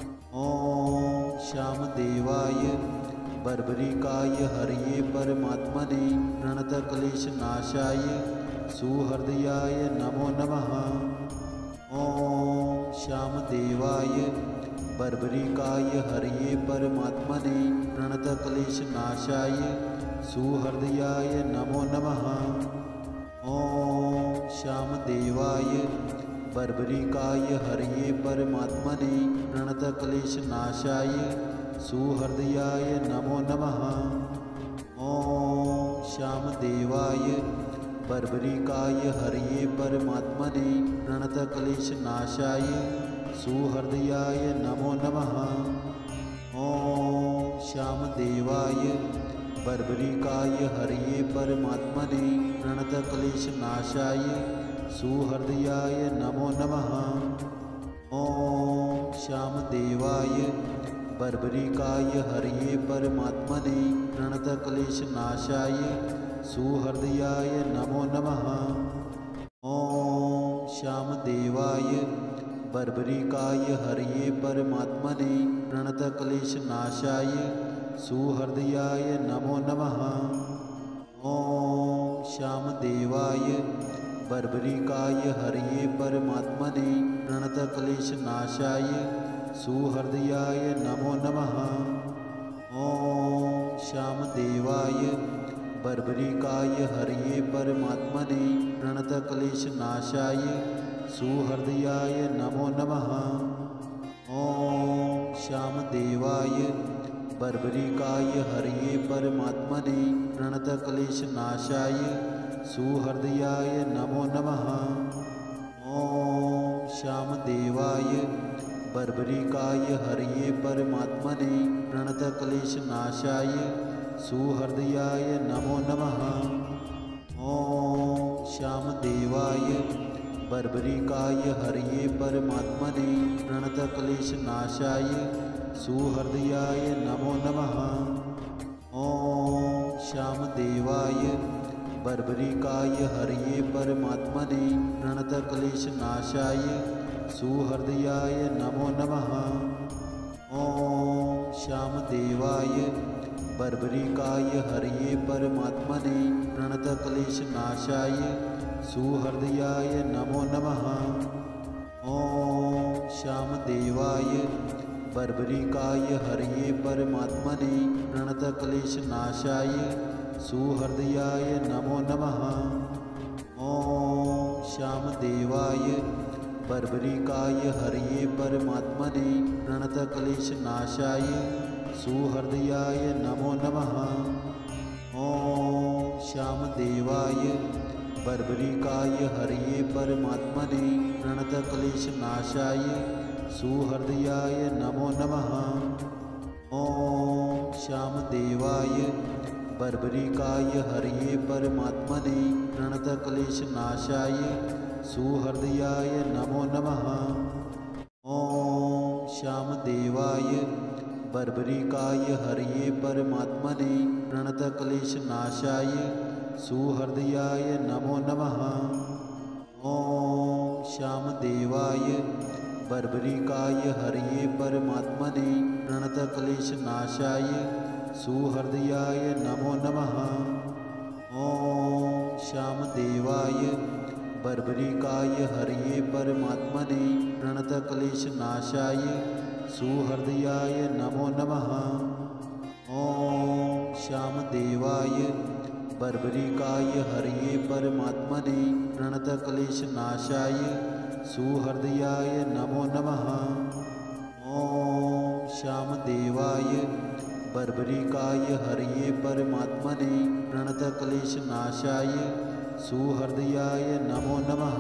[SPEAKER 2] ॐ श्यामदेवाय बर्बरिकाय हरये परमात्मने प्रणतक्लेशनाशाय सुहृदयाय नमो नमः। ॐ श्यामदेवाय बर्बरिकाय हरये परमात्मने प्रणतक्लेशनाशाय सुहृदयाय नमो नमः। ॐ श्यामदेवाय बर्बरिकाय हरये परमात्मने प्रणतक्लेशनाशाय सुहृदयाय नमो नमः। ॐ श्यामदेवाय बर्बरिकाय हरये परमात्मने प्रणतक्लेशनाशाय सुहृदयाय नमो नमः। ॐ श्यामदेवाय बर्बरिकाय हरये परमात्मने प्रणतक्लेशनाशाय सुहृदयाय नमो नमः। ॐ श्यामदेवाय बर्बरिकाय हरये परमात्मने प्रणतक्लेशनाशाय सुहृदयाय नमो नमः। ॐ श्यामदेवाय बर्बरिकाय हरये परमात्मने प्रणतक्लेशनाशाय सुहृदयाय नमो नमः। ॐ श्यामदेवाय बर्बरिकाय हरये परमात्मने प्रणतक्लेशनाशाय सुहृदयाय नमो नमः। ॐ श्यामदेवाय बर्बरिकाय हरये परमात्मने प्रणतक्लेशनाशाय सुहृदयाय नमो नमः। ॐ श्यामदेवाय बर्बरिकाय हरये परमात्मने प्रणतक्लेशनाशाय सुहृदयाय नमो नमः। ॐ श्यामदेवाय बर्बरिकाय हरये परमात्मने प्रणतक्लेशनाशाय सुहृदयाय नमो नमः। ॐ श्यामदेवाय बर्बरिकाय हरये परमात्मने प्रणतक्लेशनाशाय सुहृदयाय नमो नमः। ॐ श्यामदेवाय बर्बरिकाय हरये परमात्मने प्रणतक्लेशनाशाय सुहृदयाय नमो नमः। ॐ श्यामदेवाय बर्बरिकाय हरये परमात्मने प्रणतक्लेशनाशाय सुहृदयाय नमो नमः। ॐ श्यामदेवाय बर्बरिकाय हरये परमात्मने प्रणतक्लेशनाशाय सुहृदयाय नमो नमः। ॐ श्यामदेवाय बर्बरिकाय हरये परमात्मने प्रणतक्लेशनाशाय सुहृदयाय नमो नमः। ॐ श्यामदेवाय बर्बरिकाय हरये परमात्मने प्रणतक्लेशनाशाय सुहृदयाय नमो नमः। ॐ श्यामदेवाय बर्बरिकाय हरये परमात्मने प्रणतक्लेशनाशाय सुहृदयाय नमो नमः। ॐ श्यामदेवाय बर्बरिकाय हरये परमात्मने प्रणतक्लेशनाशाय सुहृदयाय नमो नमः। ॐ श्यामदेवाय बर्बरिकाय हरये परमात्मने प्रणतक्लेशनाशाय सुहृदयाय नमो नमः। ॐ श्यामदेवाय बर्बरिकाय हरये परमात्मने प्रणतक्लेशनाशाय सुहृदयाय नमो नमः। ॐ श्यामदेवाय बर्बरिकाय हरये परमात्मने प्रणतक्लेशनाशाय सुहृदयाय नमो नमः। ॐ श्यामदेवाय बर्बरिकाय हरये परमात्मने प्रणतक्लेशनाशाय सुहृदयाय नमो नमः।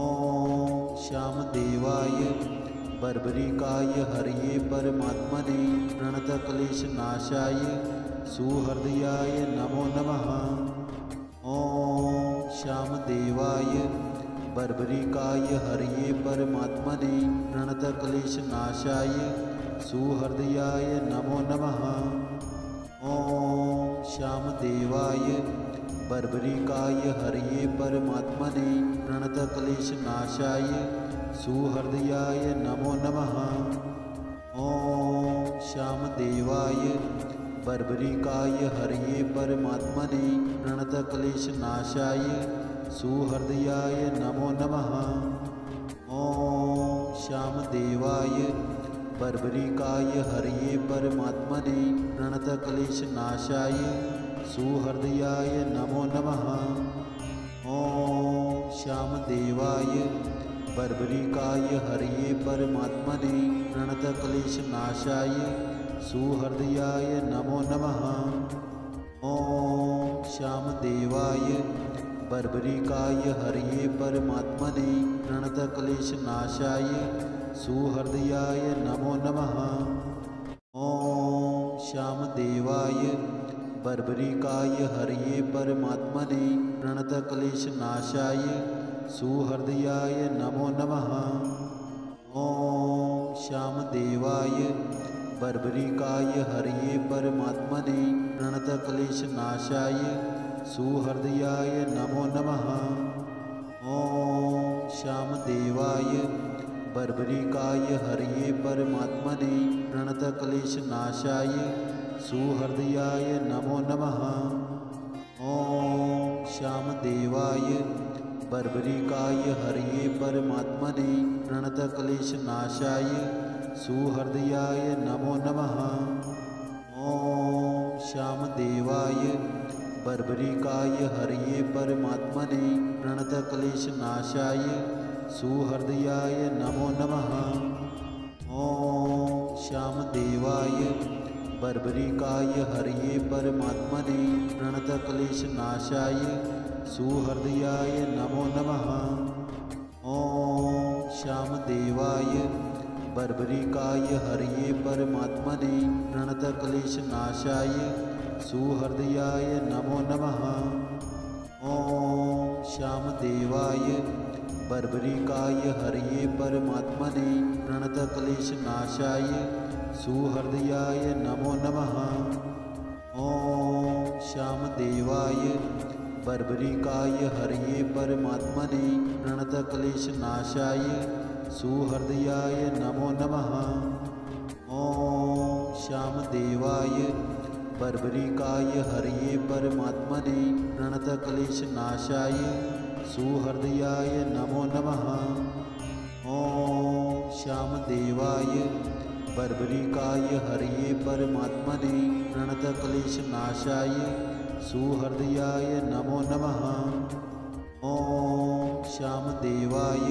[SPEAKER 2] ॐ श्यामदेवाय बर्बरिकाय हरये परमात्मने प्रणतक्लेशनाशाय सुहृदयाय नमो नमः। ॐ श्यामदेवाय बर्बरिकाय हरये परमात्मने प्रणतक्लेशनाशाय सुहृदयाय नमो नमः। ॐ श्यामदेवाय बर्बरिकाय हरये परमात्मने प्रणतक्लेशनाशाय सुहृदयाय नमो नमः। ॐ श्यामदेवाय बर्बरिकाय हरये परमात्मने प्रणतक्लेशनाशाय सुहृदयाय नमो नमः। ॐ श्यामदेवाय बर्बरिकाय हरये परमात्मने प्रणतक्लेशनाशाय सुहृदयाय नमो नमः। ॐ श्यामदेवाय बर्बरिकाय हरये परमात्मने प्रणतक्लेशनाशाय सुहृदयाय नमो नमः। ॐ श्यामदेवाय बर्बरिकाय हरये परमात्मने प्रणतक्लेशनाशाय सुहृदयाय नमो नमः। ॐ श्यामदेवाय बर्बरिकाय हरये परमात्मने प्रणतक्लेशनाशाय सुहृदयाय नमो नमः। ॐ श्यामदेवाय बर्बरिकाय हरये परमात्मने प्रणतक्लेशनाशाय सुहृदयाय नमो नमः। ॐ श्यामदेवाय बर्बरिकाय हरये परमात्मने प्रणतक्लेशनाशाय सुहृदयाय नमो नमः। ॐ श्यामदेवाय बर्बरिकाय हरये परमात्मने प्रणतक्लेशनाशाय सुहृदयाय नमो नमः। ॐ श्यामदेवाय बर्बरिकाय हरये परमात्मने प्रणतक्लेशनाशाय सुहृदयाय नमो नमः। ॐ श्यामदेवाय बर्बरिकाय हरये परमात्मने प्रणतक्लेशनाशाय सुहृदयाय नमो नमः। ॐ श्यामदेवाय बर्बरिकाय हरये परमात्मने प्रणतक्लेशनाशाय सुहृदयाय नमो नमः। ॐ श्यामदेवाय बर्बरिकाय हरये परमात्मने प्रणतक्लेशनाशाय सुहृदयाय नमो नमः। ॐ श्यामदेवाय बर्बरिकाय हरये परमात्मने प्रणतक्लेशनाशाय सुहृदयाय नमो नमः। ॐ श्यामदेवाय बर्बरिकाय हरये परमात्मने प्रणतक्लेशनाशाय सुहृदयाय नमो नमः। ॐ श्यामदेवाय बर्बरिकाय हरये परमात्मने प्रणतक्लेशनाशाय सुहृदयाय नमो नमः। ॐ श्यामदेवाय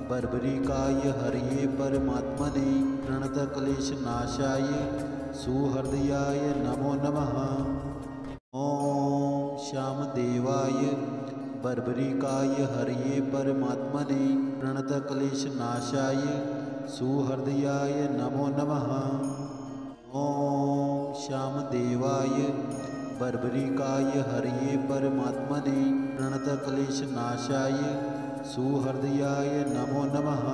[SPEAKER 2] बर्बरिकाय हरये परमात्मने प्रणतक्लेशनाशाय सुहृदयाय नमो नमः। ॐ श्यामदेवाय बर्बरिकाय हरये परमात्मने प्रणतक्लेशनाशाय सुहृदयाय नमो नमः। ॐ श्यामदेवाय बर्बरिकाय हरये परमात्मने प्रणतक्लेशनाशाय सुहृदयाय नमो नमः।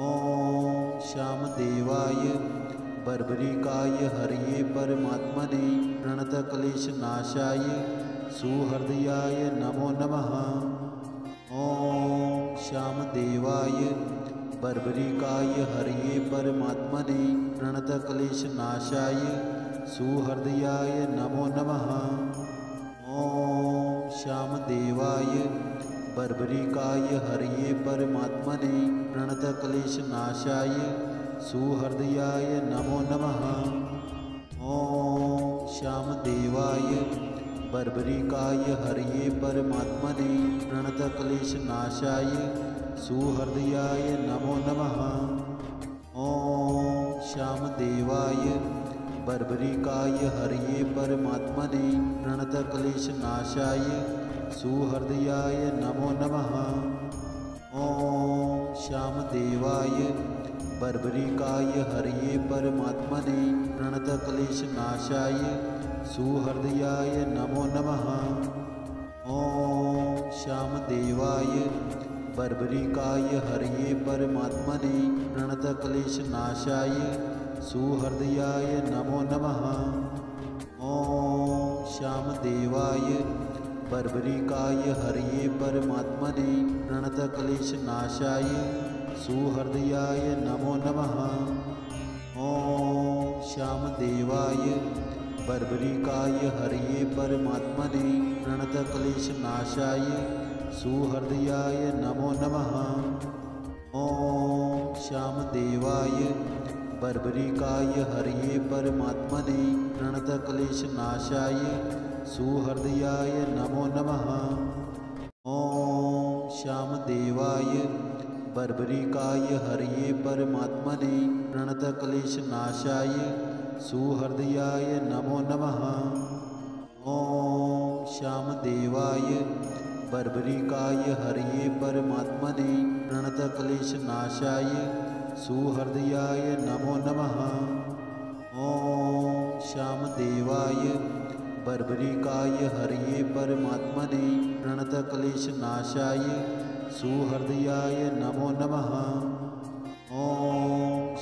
[SPEAKER 2] ॐ श्यामदेवाय बर्बरिकाय हरये परमात्मने प्रणतक्लेशनाशाय सुहृदयाय नमो नमः। ॐ श्यामदेवाय बर्बरिकाय हरये परमात्मने प्रणतक्लेशनाशाय सुहृदयाय नमो नमः। ॐ श्यामदेवाय बर्बरिकाय हरये परमात्मने प्रणतक्लेशनाशाय सुहृदयाय नमो नमः। ॐ श्यामदेवाय बर्बरिकाय हरये परमात्मने प्रणतक्लेशनाशाय सुहृदयाय नमो नमः। ॐ श्यामदेवाय बर्बरिकाय हरये परमात्मने प्रणतक्लेशनाशाय सुहृदयाय नमो नमः। ॐ श्यामदेवाय बर्बरिकाय हरये परमात्मने प्रणतक्लेशनाशाय सुहृदयाय नमो नमः। ॐ श्यामदेवाय बर्बरिकाय हरये परमात्मने प्रणतक्लेशनाशाय सुहृदयाय नमो नमः। ॐ श्यामदेवाय बर्बरिकाय हरये परमात्मने प्रणतक्लेशनाशाय सुहृदयाय नमो नमः। ॐ श्यामदेवाय बर्बरिकाय हरये परमात्मने प्रणतक्लेशनाशाय सुहृदयाय नमो नमः। ॐ श्यामदेवाय बर्बरिकाय हरये परमात्मने प्रणतक्लेशनाशाय सुहृदयाय नमो नमः। ॐ श्यामदेवाय बर्बरिकाय हरये परमात्मने प्रणतक्लेशनाशाय सुहृदयाय नमो नमः। ॐ श्यामदेवाय बर्बरिकाय हरये परमात्मने प्रणतक्लेशनाशाय सुहृदयाय नमो नमः। ॐ श्यामदेवाय बर्बरिकाय हरये परमात्मने प्रणतक्लेशनाशाय सुहृदयाय नमो नमः। ॐ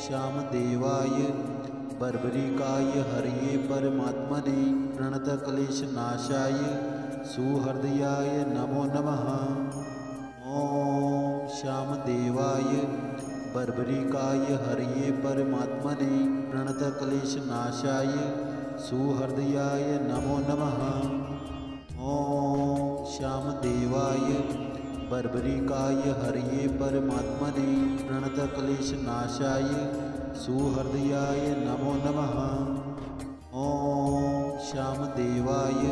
[SPEAKER 2] श्यामदेवाय बर्बरिकाय हरये परमात्मने प्रणतक्लेशनाशाय सुहृदयाय नमो नमः। ॐ श्यामदेवाय बर्बरिकाय हरये परमात्मने प्रणतक्लेशनाशाय सुहृदयाय नमो नमः। ॐ श्यामदेवाय बर्बरिकाय हरये परमात्मने प्रणतक्लेशनाशाय सुहृदयाय नमो नमः। ॐ श्यामदेवाय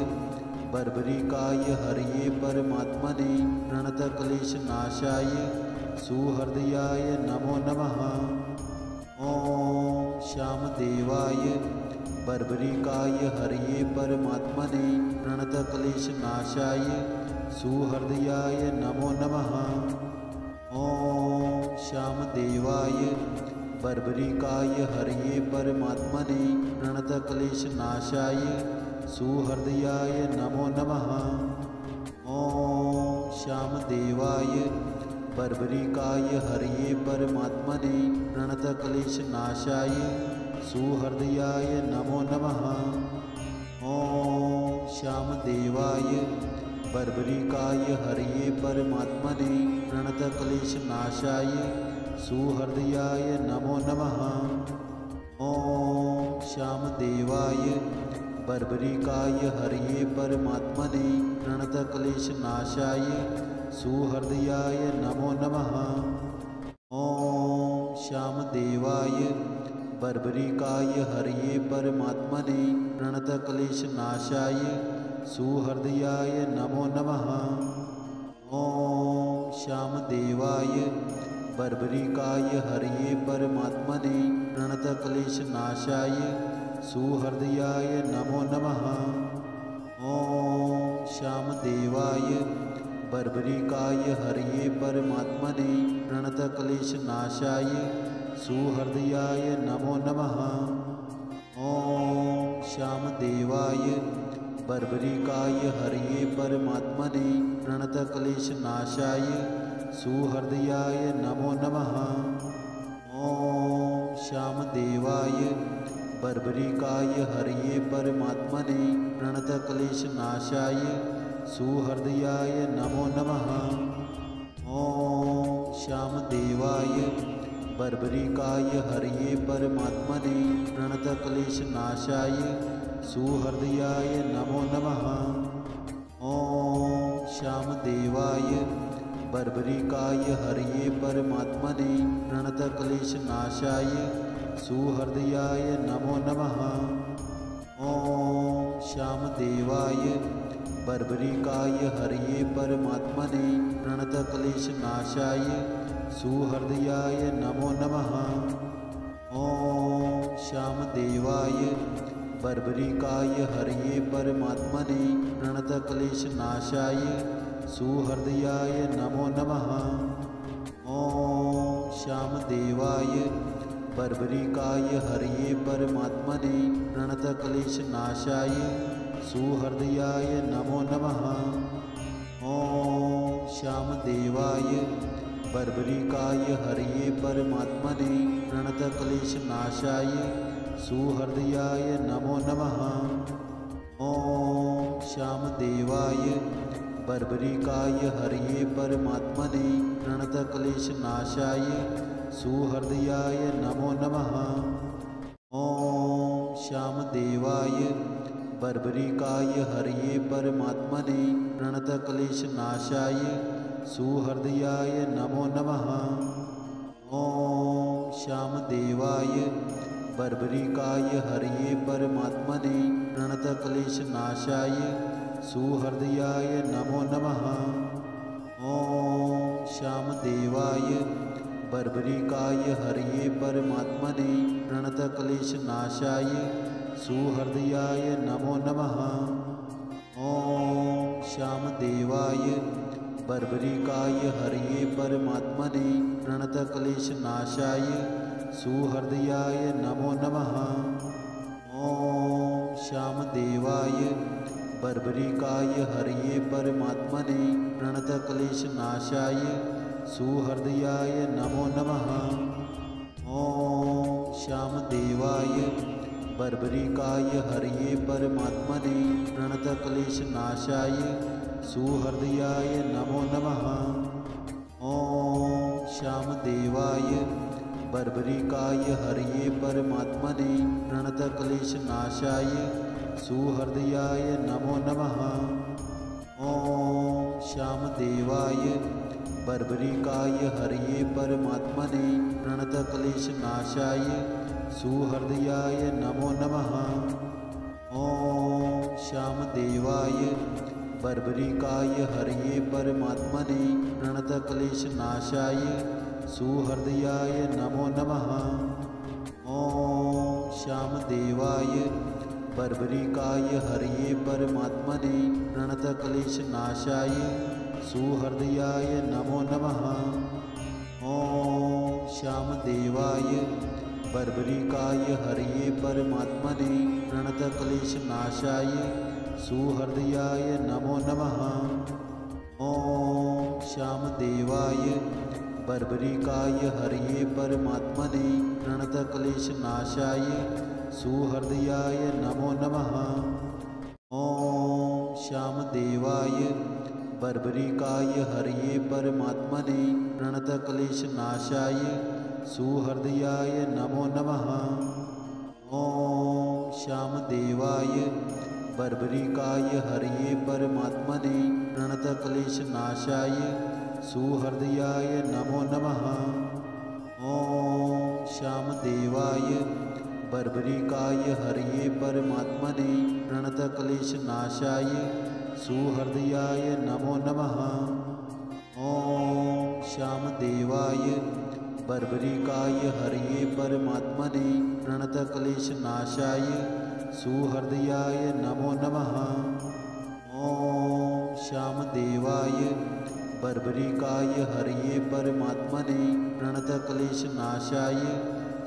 [SPEAKER 2] बर्बरिकाय हरये परमात्मने प्रणतक्लेशनाशाय सुहृदयाय नमो नमः। ॐ श्यामदेवाय बर्बरिकाय हरये परमात्मने प्रणतक्लेशनाशाय सुहृदयाय नमो नमः। ॐ श्यामदेवाय बर्बरिकाय हरये परमात्मने प्रणतक्लेशनाशाय सुहृदयाय नमो नमः। ॐ श्यामदेवाय बर्बरिकाय हरये परमात्मने प्रणतक्लेशनाशाय सुहृदयाय नमो नमः। ॐ श्यामदेवाय बर्बरिकाय हरये परमात्मने प्रणतक्लेशनाशाय सुहृदयाय नमो नमः। ॐ श्यामदेवाय बर्बरिकाय हरये परमात्मने प्रणतक्लेशनाशाय सुहृदयाय नमो नमः। ॐ श्यामदेवाय बर्बरिकाय हरये परमात्मने प्रणतक्लेशनाशाय सुहृदयाय नमो नमः। ॐ श्यामदेवाय बर्बरिकाय हरये परमात्मने प्रणतक्लेशनाशाय सुहृदयाय नमो नमः। ॐ श्यामदेवाय बर्बरिकाय हरये परमात्मने प्रणतक्लेशनाशाय सुहृदयाय नमो नमः। ॐ श्यामदेवाय बर्बरिकाय हरये परमात्मने प्रणतक्लेशनाशाय सुहृदयाय नमो नमः। ॐ श्यामदेवाय बर्बरिकाय हरये परमात्मने प्रणतक्लेशनाशाय सुहृदयाय नमो नमः। ॐ श्यामदेवाय बर्बरिकाय हरये परमात्मने प्रणतक्लेशनाशाय सुहृदयाय नमो नमः। ॐ श्यामदेवाय बर्बरिकाय हरये परमात्मने प्रणतक्लेशनाशाय सुहृदयाय नमो नमः। ॐ श्यामदेवाय बर्बरिकाय हरये परमात्मने प्रणतक्लेशनाशाय सुहृदयाय नमो नमः। ॐ श्यामदेवाय बर्बरिकाय हरये परमात्मने प्रणतक्लेशनाशाय सुहृदयाय नमो नमः। ॐ श्यामदेवाय बर्बरिकाय हरये परमात्मने प्रणतक्लेशनाशाय सुहृदयाय नमो नमः। ॐ श्यामदेवाय बर्बरिकाय हरये परमात्मने प्रणतक्लेशनाशाय सुहृदयाय नमो नमः। ॐ श्यामदेवाय बर्बरिकाय हरये परमात्मने प्रणतक्लेशनाशाय सुहृदयाय नमो नमः। ॐ श्यामदेवाय बर्बरिकाय हरये परमात्मने प्रणतक्लेशनाशाय सुहृदयाय नमो नमः। ॐ श्यामदेवाय बर्बरिकाय हरये परमात्मने प्रणतक्लेशनाशाय सुहृदयाय नमो नमः। ॐ श्यामदेवाय बर्बरिकाय हरये परमात्मने प्रणतक्लेशनाशाय सुहृदयाय नमो नमः। ॐ श्यामदेवाय बर्बरिकाय हरये परमात्मने प्रणतक्लेशनाशाय सुहृदयाय नमो नमः। ॐ श्यामदेवाय बर्बरिकाय हरये परमात्मने प्रणतक्लेशनाशाय सुहृदयाय नमो नमः। ॐ श्यामदेवाय बर्बरिकाय हरये परमात्मने प्रणतक्लेशनाशाय सुहृदयाय नमो नमः। ॐ श्यामदेवाय बर्बरिकाय हरये परमात्मने प्रणतक्लेशनाशाय सुहृदयाय नमो नमः। ॐ श्यामदेवाय बर्बरिकाय हरये परमात्मने प्रणतक्लेशनाशाय सुहृदयाय नमो नमः। ॐ श्यामदेवाय बर्बरिकाय हरये परमात्मने प्रणतक्लेशनाशाय सुहृदयाय नमो नमः। ॐ श्यामदेवाय बर्बरिकाय हरये परमात्मने प्रणतक्लेशनाशाय सुहृदयाय नमो नमः। ॐ श्यामदेवाय बर्बरिकाय हरये परमात्मने प्रणतक्लेशनाशाय सुहृदयाय नमो नमः। ॐ श्यामदेवाय बर्बरिकाय हरये परमात्मने प्रणतक्लेशनाशाय सुहृदयाय नमो नमः। ॐ श्यामदेवाय बर्बरिकाय हरये परमात्मने प्रणतक्लेशनाशाय सुहृदयाय नमो नमः। ॐ श्यामदेवाय बर्बरिकाय हरये परमात्मने प्रणतक्लेशनाशाय सुहृदयाय नमो नमः। ॐ श्यामदेवाय बर्बरिकाय हरये परमात्मने प्रणतक्लेशनाशाय सुहृदयाय नमो नमः। ॐ श्यामदेवाय बर्बरिकाय हरये परमात्मने प्रणतक्लेशनाशाय सुहृदयाय नमो नमः। ॐ श्यामदेवाय बर्बरिकाय हरये परमात्मने प्रणतक्लेशनाशाय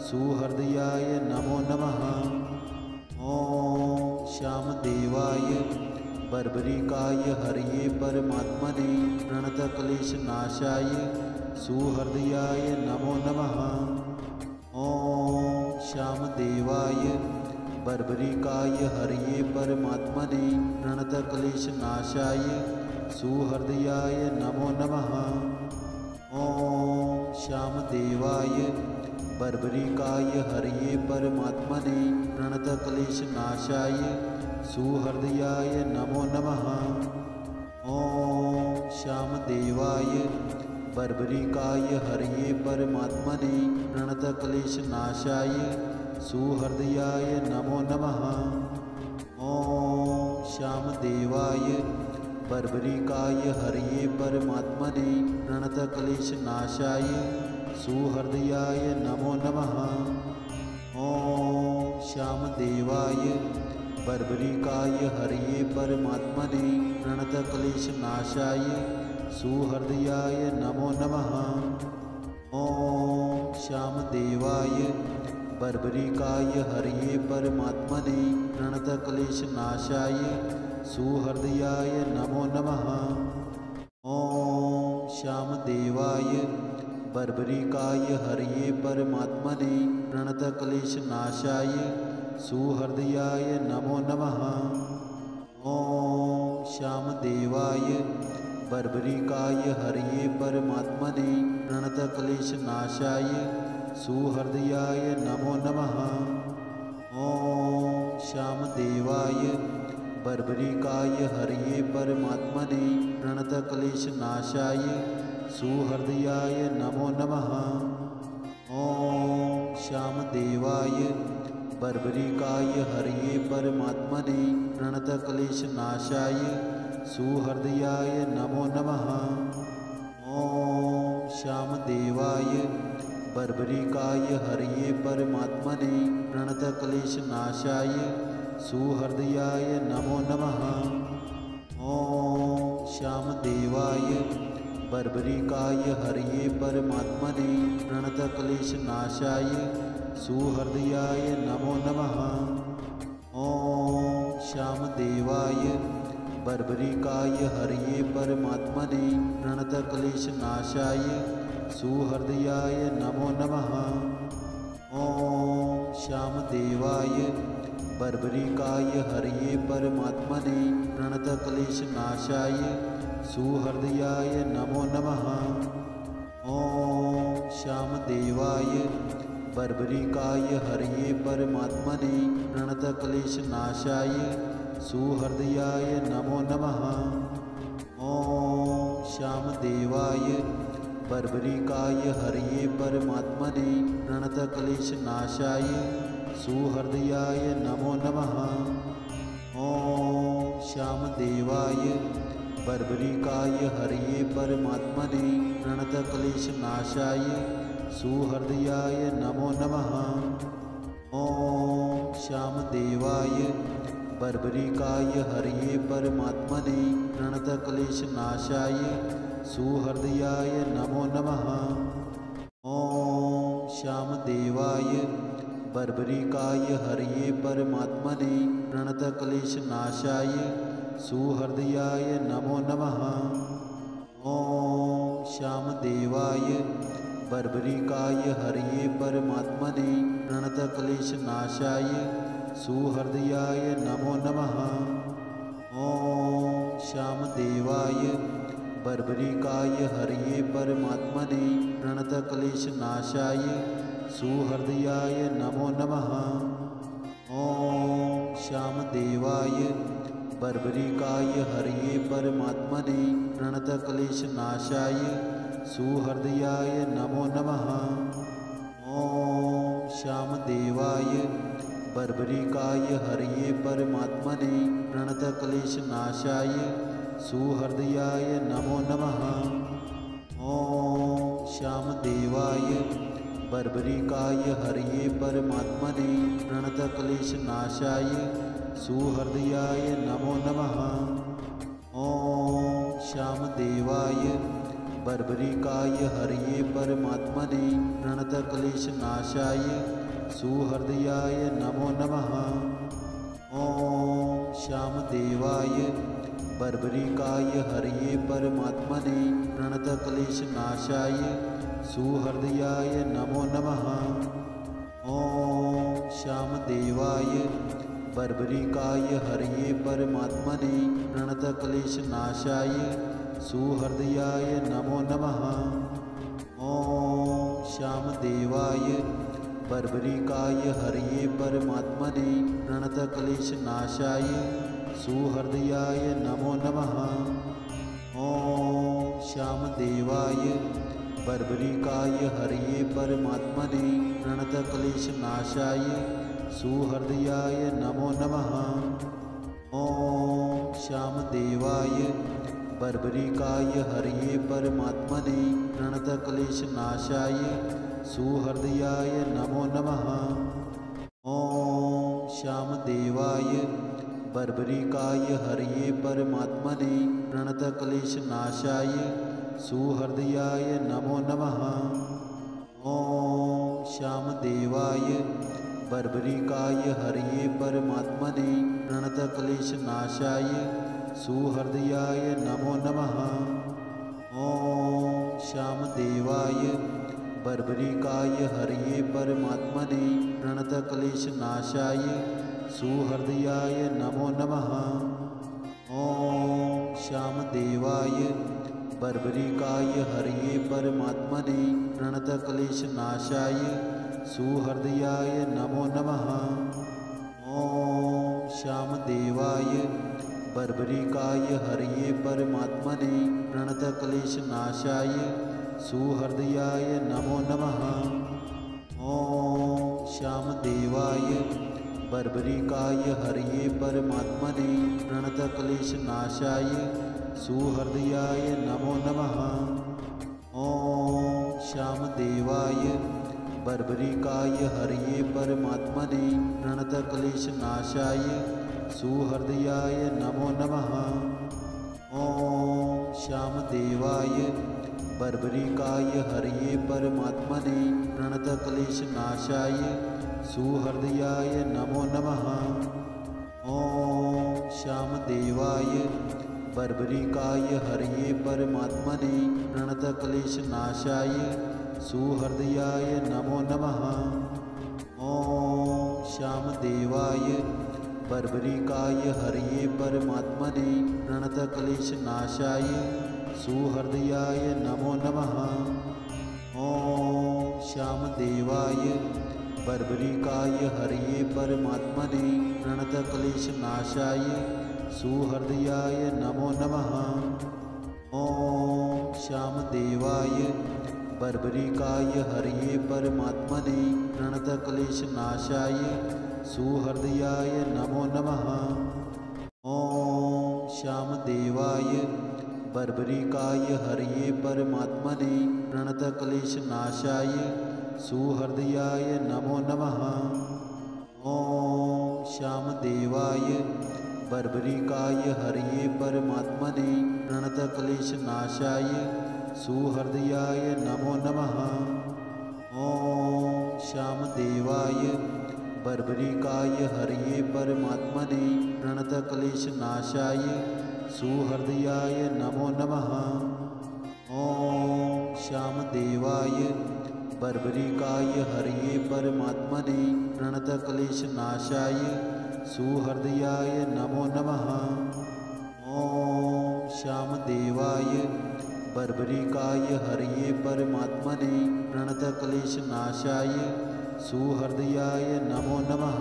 [SPEAKER 2] सुहृदयाय नमो नमः। ॐ श्यामदेवाय बर्बरिकाय हरये परमात्मने प्रणतक्लेशनाशाय सुहृदयाय नमो नमः। ॐ श्यामदेवाय बर्बरिकाय हरये परमात्मने प्रणतक्लेशनाशाय सुहृदयाय नमो नमः। ॐ श्यामदेवाय बर्बरिकाय हरये परमात्मने प्रणतक्लेशनाशाय सुहृदयाय नमो नमः। ॐ श्यामदेवाय बर्बरिकाय हरये परमात्मने प्रणतक्लेशनाशाय सुहृदयाय नमो नमः। ॐ श्यामदेवाय बर्बरिकाय हरये परमात्मने प्रणतक्लेशनाशाय सुहृदयाय नमो नमः। ॐ श्यामदेवाय बर्बरिकाय हरये परमात्मने प्रणतक्लेशनाशाय सुहृदयाय नमो नमः। ॐ श्यामदेवाय बर्बरिकाय हरये परमात्मने प्रणतक्लेशनाशाय सुहृदयाय नमो नमः। ॐ श्यामदेवाय बर्बरिकाय हरये परमात्मने प्रणतक्लेशनाशाय सुहृदयाय नमो नमः। ॐ श्यामदेवाय बर्बरिकाय हरये परमात्मने प्रणतक्लेशनाशाय सुहृदयाय नमो नमः। ॐ श्यामदेवाय बर्बरिकाय हरये परमात्मने प्रणतक्लेशनाशाय सुहृदयाय नमो नमः। ॐ श्यामदेवाय बर्बरिकाय हरये परमात्मने प्रणतक्लेशनाशाय सुहृदयाय नमो नमः। ॐ श्यामदेवाय बर्बरिकाय हरये परमात्मने प्रणतक्लेशनाशाय सुहृदयाय नमो नमः। ॐ श्यामदेवाय बर्बरिकाय हरये परमात्मने प्रणतक्लेशनाशाय सुहृदयाय नमो नमः। ॐ श्यामदेवाय बर्बरिकाय हरये परमात्मने प्रणतक्लेशनाशाय सुहृदयाय नमो नमः। ॐ श्यामदेवाय बर्बरिकाय हरये परमात्मने प्रणतक्लेशनाशाय सुहृदयाय नमो नमः। ॐ श्यामदेवाय बर्बरिकाय हरये परमात्मने प्रणतक्लेशनाशाय सुहृदयाय नमो नमः। ॐ श्यामदेवाय बर्बरिकाय हरये परमात्मने प्रणतक्लेशनाशाय सुहृदयाय नमो नमः। ॐ श्यामदेवाय बर्बरिकाय हरये परमात्मने प्रणतक्लेशनाशाय सुहृदयाय नमो नमः। ॐ श्यामदेवाय बर्बरिकाय हरये परमात्मने प्रणतक्लेशनाशाय सुहृदयाय नमो नमः। ॐ श्यामदेवाय बर्बरिकाय हरये परमात्मने प्रणतक्लेशनाशाय सुहृदयाय नमो नमः। ॐ श्यामदेवाय बर्बरिकाय हरये परमात्मने प्रणतक्लेशनाशाय सुहृदयाय नमो नमः। ॐ श्यामदेवाय बर्बरिकाय हरये परमात्मने प्रणतक्लेशनाशाय सुहृदयाय नमो नमः। ॐ श्यामदेवाय बर्बरिकाय हरये परमात्मने प्रणतक्लेशनाशाय सुहृदयाय नमो नमः। ॐ श्यामदेवाय बर्बरिकाय हरये परमात्मने प्रणतक्लेशनाशाय सुहृदयाय नमो नमः। ॐ श्यामदेवाय बर्बरिकाय हरये परमात्मने प्रणतक्लेशनाशाय सुहृदयाय नमो नमः। ॐ श्यामदेवाय बर्बरिकाय हरये परमात्मने प्रणतक्लेशनाशाय सुहृदयाय नमो नमः। ॐ श्यामदेवाय बर्बरिकाय हरये परमात्मने प्रणतक्लेशनाशाय सुहृदयाय नमो नमः। ॐ श्यामदेवाय बर्बरिकाय हरये परमात्मने प्रणतक्लेशनाशाय सुहृदयाय नमो नमः। ॐ श्यामदेवाय बर्बरिकाय हरये परमात्मने प्रणतक्लेशनाशाय सुहृदयाय नमो नमः। ॐ श्यामदेवाय बर्बरिकाय हरये परमात्मने प्रणतक्लेशनाशाय सुहृदयाय नमो नमः। ॐ श्यामदेवाय बर्बरिकाय हरये परमात्मने प्रणतक्लेशनाशाय सुहृदयाय नमो नमः। ॐ श्यामदेवाय बर्बरिकाय हरये परमात्मने प्रणतक्लेशनाशाय सुहृदयाय नमो नमः। ॐ श्यामदेवाय बर्बरिकाय हरये परमात्मने प्रणतक्लेशनाशाय सुहृदयाय नमो नमः। ॐ श्यामदेवाय बर्बरिकाय हरये परमात्मने प्रणतक्लेशनाशाय सुहृदयाय नमो नमः। ॐ श्यामदेवाय बर्बरिकाय हरये परमात्मने प्रणतक्लेशनाशाय सुहृदयाय नमो नमः। ॐ श्यामदेवाय बर्बरिकाय हरये परमात्मने प्रणतक्लेशनाशाय सुहृदयाय नमो नमः। ॐ श्यामदेवाय बर्बरिकाय हरये परमात्मने प्रणतक्लेशनाशाय सुहृदयाय नमो नमः। ॐ श्यामदेवाय बर्बरिकाय हरये परमात्मने प्रणतक्लेशनाशाय सुहृदयाय नमो नमः। ॐ श्यामदेवाय बर्बरिकाय हरये परमात्मने प्रणतक्लेशनाशाय सुहृदयाय नमो नमः। ॐ श्यामदेवाय बर्बरिकाय हरये परमात्मने प्रणतक्लेशनाशाय सुहृदयाय नमो नमः। ॐ श्यामदेवाय बर्बरिकाय हरये परमात्मने प्रणतक्लेशनाशाय सुहृदयाय नमो नमः। ॐ श्यामदेवाय बर्बरिकाय हरये परमात्मने प्रणतक्लेशनाशाय सुहृदयाय नमो नमः। ॐ श्यामदेवाय बर्बरिकाय हरये परमात्मने प्रणतक्लेशनाशाय सुहृदयाय नमो नमः। ॐ श्यामदेवाय बर्बरिकाय हरये परमात्मने प्रणतक्लेशनाशाय सुहृदयाय नमो नमः। ॐ श्यामदेवाय बर्बरिकाय हरये परमात्मने प्रणतक्लेशनाशाय सुहृदयाय नमो नमः। ॐ श्यामदेवाय बर्बरिकाय हरये परमात्मने प्रणतक्लेशनाशाय सुहृदयाय नमो नमः। ॐ श्यामदेवाय बर्बरिकाय हरये परमात्मने प्रणतक्लेशनाशाय सुहृदयाय नमो नमः। ॐ श्यामदेवाय बर्बरिकाय हरये परमात्मने प्रणतक्लेशनाशाय सुहृदयाय नमो नमः।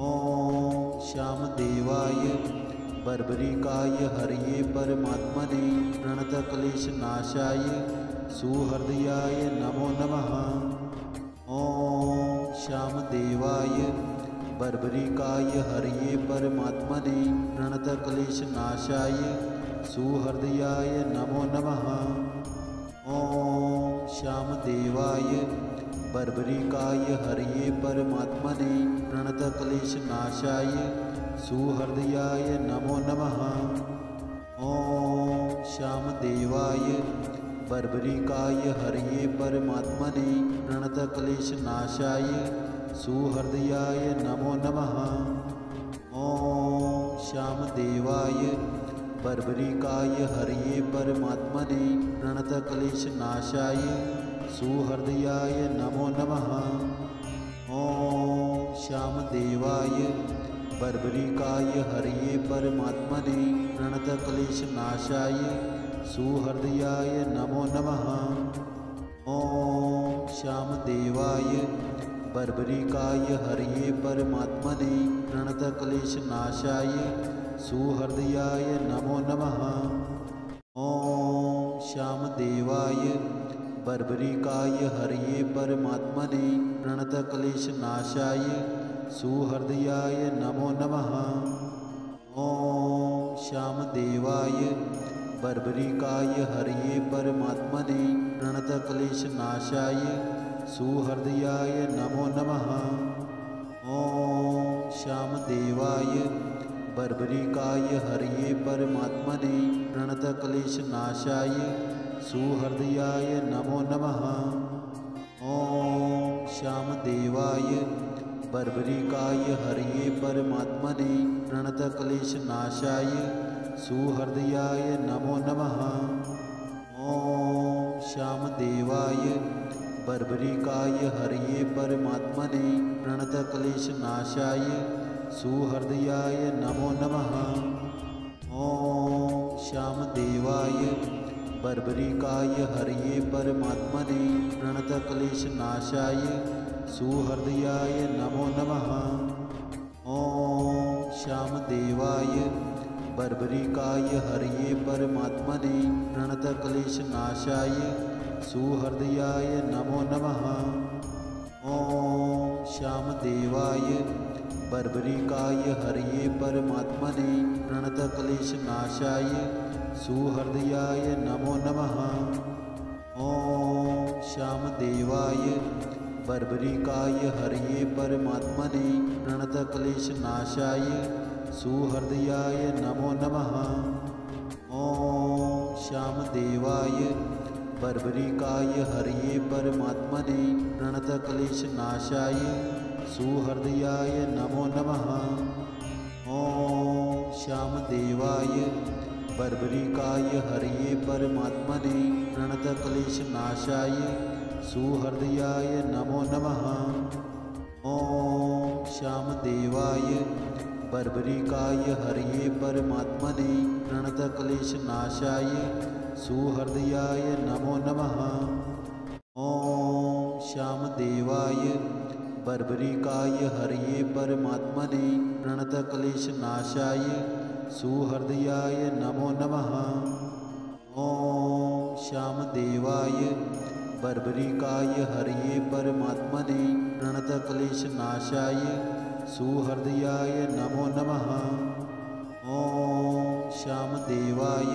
[SPEAKER 2] ॐ श्यामदेवाय बर्बरिकाय हरये परमात्मने प्रणतक्लेशनाशाय सुहृदयाय नमो नमः। ॐ श्यामदेवाय बर्बरिकाय हरये परमात्मने प्रणतक्लेशनाशाय सुहृदयाय नमो नमः। ॐ श्यामदेवाय बर्बरिकाय हरये परमात्मने प्रणतक्लेशनाशाय सुहृदयाय नमो नमः। ॐ श्यामदेवाय बर्बरिकाय हरये परमात्मने प्रणतक्लेशनाशाय सुहृदयाय नमो नमः। ॐ श्यामदेवाय बर्बरिकाय हरये परमात्मने प्रणतक्लेशनाशाय सुहृदयाय नमो नमः। ॐ श्यामदेवाय बर्बरिकाय हरये परमात्मने प्रणतक्लेशनाशाय सुहृदयाय नमो नमः। ॐ श्यामदेवाय बर्बरिकाय हरये परमात्मने प्रणतक्लेशनाशाय सुहृदयाय नमो नमः। ॐ श्यामदेवाय बर्बरिकाय हरये परमात्मने प्रणतक्लेशनाशाय सुहृदयाय नमो नमः। ॐ श्यामदेवाय बर्बरिकाय हरये परमात्मने प्रणतक्लेशनाशाय सुहृदयाय नमो नमः। ॐ श्यामदेवाय बर्बरिकाय हरये परमात्मने प्रणतक्लेशनाशाय सुहृदयाय नमो नमः। ॐ श्यामदेवाय बर्बरिकाय हरये परमात्मने प्रणतक्लेशनाशाय सुहृदयाय नमो नमः। ॐ श्यामदेवाय बर्बरिकाय हरये परमात्मने प्रणतक्लेशनाशाय सुहृदयाय नमो नमः। ॐ श्यामदेवाय बर्बरिकाय हरये परमात्मने प्रणतक्लेशनाशाय सुहृदयाय नमो नमः। ॐ श्यामदेवाय बर्बरिकाय हरये परमात्मने प्रणतक्लेशनाशाय सुहृदयाय नमो नमः। ॐ श्यामदेवाय बर्बरिकाय हरये परमात्मने प्रणतक्लेशनाशाय सुहृदयाय नमो नमः। ॐ श्यामदेवाय बर्बरिकाय हरये परमात्मने प्रणतक्लेशनाशाय सुहृदयाय नमो नमः। ॐ श्यामदेवाय बर्बरिकाय हरये परमात्मने प्रणतक्लेशनाशाय सुहृदयाय नमो नमः। ॐ श्यामदेवाय बर्बरिकाय हरये परमात्मने प्रणतक्लेशनाशाय सुहृदयाय नमो नमः। ॐ श्यामदेवाय बर्बरिकाय हरये परमात्मने प्रणतक्लेशनाशाय सुहृदयाय नमो नमः। ॐ श्यामदेवाय बर्बरिकाय हरये परमात्मने प्रणतक्लेशनाशाय सुहृदयाय नमो नमः। ॐ श्यामदेवाय बर्बरिकाय हरये परमात्मने प्रणतक्लेशनाशाय सुहृदयाय नमो नमः। ॐ श्यामदेवाय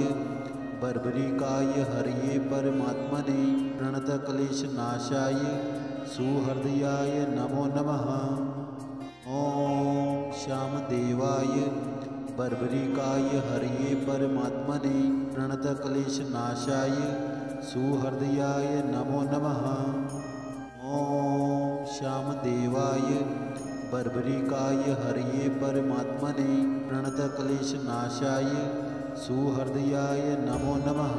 [SPEAKER 2] बर्बरिकाय हरये परमात्मने प्रणतक्लेशनाशाय सुहृदयाय नमो नमः। ॐ श्यामदेवाय बर्बरिकाय हरये परमात्मने प्रणतक्लेशनाशाय सुहृदयाय नमो नमः। ॐ श्यामदेवाय बर्बरिकाय हरये परमात्मने प्रणतक्लेशनाशाय सुहृदयाय नमो नमः।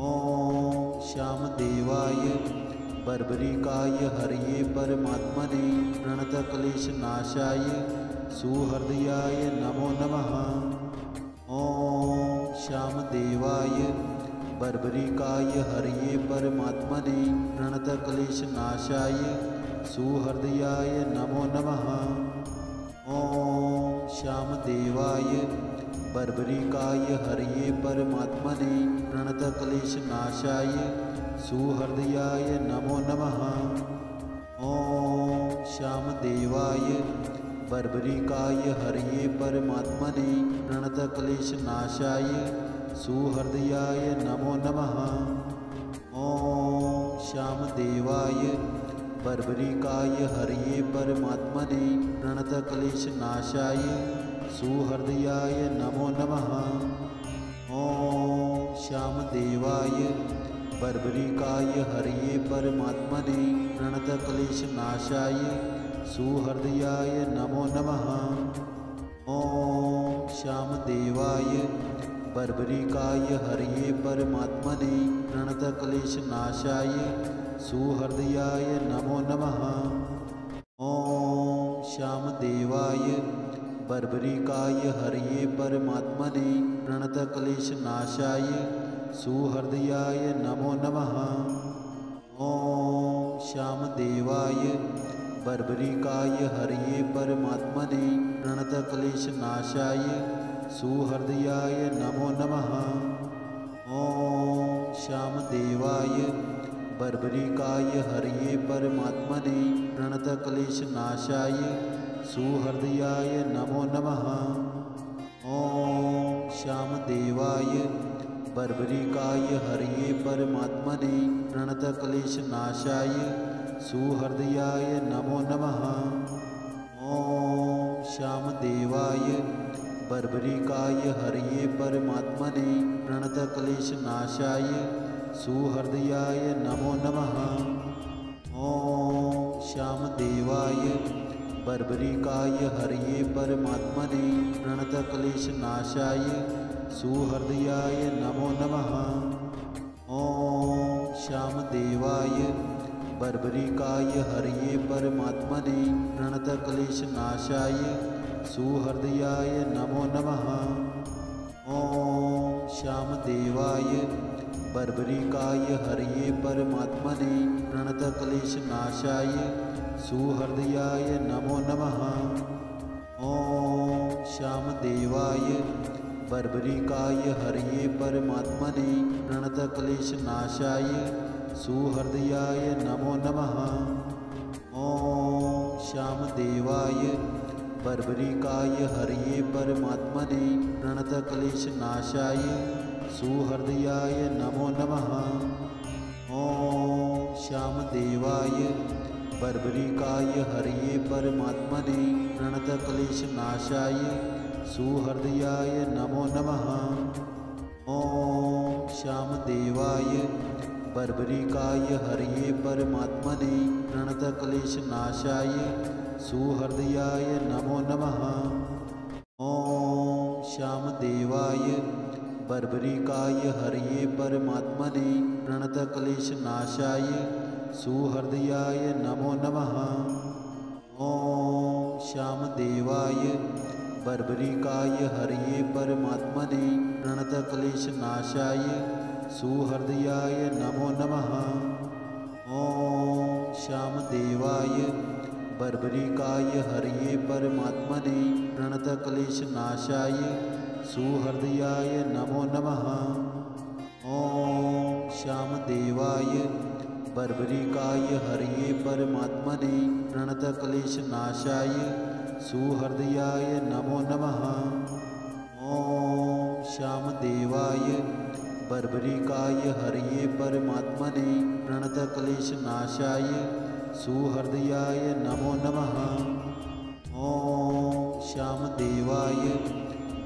[SPEAKER 2] ॐ श्यामदेवाय बर्बरिकाय हरये परमात्मने प्रणतक्लेशनाशाय सुहृदयाय नमो नमः। ॐ श्यामदेवाय बर्बरिकाय हरये परमात्मने प्रणतक्लेशनाशाय सुहृदयाय नमो नमः। ॐ श्यामदेवाय बर्बरिकाय हरये परमात्मने प्रणतक्लेशनाशाय सुहृदयाय नमो नमः। ॐ श्यामदेवाय बर्बरिकाय हरये परमात्मने प्रणतक्लेशनाशाय सुहृदयाय नमो नमः। ॐ श्यामदेवाय बर्बरिकाय हरये परमात्मने प्रणतक्लेशनाशाय सुहृदयाय नमो नमः। ॐ श्यामदेवाय बर्बरिकाय हरये परमात्मने प्रणतक्लेशनाशाय सुहृदयाय नमो नमः। ॐ श्यामदेवाय बर्बरिकाय हरये परमात्मने प्रणतक्लेशनाशाय सुहृदयाय नमो नमः। ॐ श्यामदेवाय बर्बरिकाय हरये परमात्मने प्रणतक्लेशनाशाय सुहृदयाय नमो नमः। ॐ श्यामदेवाय बर्बरिकाय हरये परमात्मने प्रणतक्लेशनाशाय सुहृदयाय नमो नमः। ॐ श्यामदेवाय बर्बरिकाय हरये परमात्मने प्रणतक्लेशनाशाय सुहृदयाय नमो नमः। ॐ श्यामदेवाय बर्बरिकाय हरये परमात्मने प्रणतक्लेशनाशाय सुहृदयाय नमो नमः। ॐ श्यामदेवाय बर्बरिकाय हरये परमात्मने प्रणतक्लेशनाशाय सुहृदयाय नमो नमः। ॐ श्यामदेवाय बर्बरिकाय हरये परमात्मने प्रणतक्लेशनाशाय सुहृदयाय नमो नमः। ॐ श्यामदेवाय बर्बरिकाय हरये परमात्मने प्रणतक्लेशनाशाय सुहृदयाय नमो नमः। ॐ श्यामदेवाय बर्बरिकाय हरये परमात्मने प्रणतक्लेशनाशाय सुहृदयाय नमो नमः। ॐ श्यामदेवाय बर्बरिकाय हरये परमात्मने प्रणतक्लेशनाशाय सुहृदयाय नमो नमः। ॐ श्यामदेवाय बर्बरिकाय हरये परमात्मने प्रणतक्लेशनाशाय सुहृदयाय नमो नमः। ॐ श्यामदेवाय बर्बरिकाय हरये परमात्मने प्रणतक्लेशनाशाय सुहृदयाय नमो नमः। ॐ श्यामदेवाय बर्बरिकाय हरये परमात्मने प्रणतक्लेशनाशाय सुहृदयाय नमो नमः। ॐ श्यामदेवाय बर्बरिकाय हरये परमात्मने प्रणतक्लेशनाशाय सुहृदयाय नमो नमः। ॐ श्यामदेवाय बर्बरिकाय हरये परमात्मने प्रणतक्लेशनाशाय सुहृदयाय नमो नमः। ॐ श्यामदेवाय बर्बरिकाय हरये परमात्मने प्रणतक्लेशनाशाय सुहृदयाय नमो नमः। ॐ श्यामदेवाय बर्बरिकाय हरये परमात्मने प्रणतक्लेशनाशाय सुहृदयाय नमो नमः। ॐ श्यामदेवाय बर्बरिकाय हरये परमात्मने प्रणतक्लेशनाशाय सुहृदयाय नमो नमः। ॐ श्यामदेवाय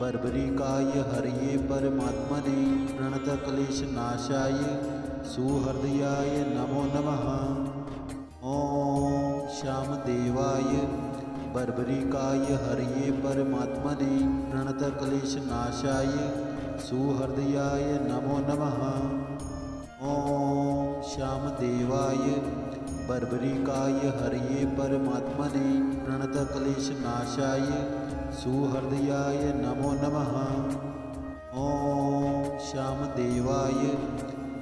[SPEAKER 2] बर्बरिकाय हरये परमात्मने प्रणतक्लेशनाशाय सुहृदयाय नमो नमः। ॐ श्यामदेवाय बर्बरिकाय हरये परमात्मने प्रणतक्लेशनाशाय सुहृदयाय नमो नमः। ॐ श्यामदेवाय बर्बरिकाय हरये परमात्मने प्रणतक्लेशनाशाय सुहृदयाय नमो नमः। ॐ श्यामदेवाय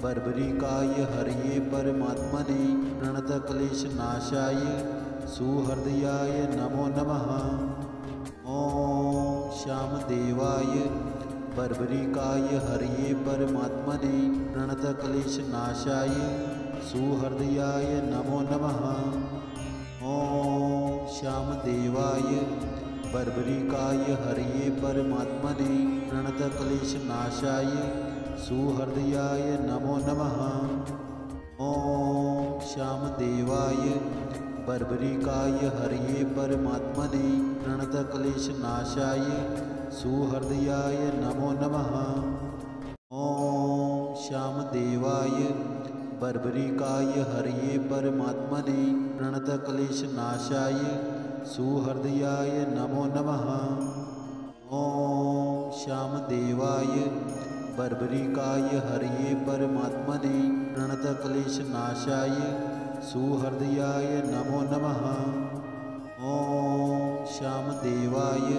[SPEAKER 2] बर्बरिकाय हरये परमात्मने प्रणतक्लेशनाशाय सुहृदयाय नमो नमः। ॐ श्यामदेवाय बर्बरिकाय हरये परमात्मने प्रणतक्लेशनाशाय सुहृदयाय नमो नमः। ॐ श्यामदेवाय बर्बरिकाय हरये परमात्मने प्रणतक्लेशनाशाय सुहृदयाय नमो नमः। ॐ श्यामदेवाय बर्बरिकाय हरये परमात्मने प्रणतक्लेशनाशाय सुहृदयाय नमो नमः। ॐ श्यामदेवाय बर्बरिकाय हरये परमात्मने प्रणतक्लेशनाशाय सुहृदयाय नमो नमः। ॐ श्यामदेवाय बर्बरिकाय हरये परमात्मने प्रणतक्लेशनाशाय सुहृदयाय नमो नमः। ॐ श्यामदेवाय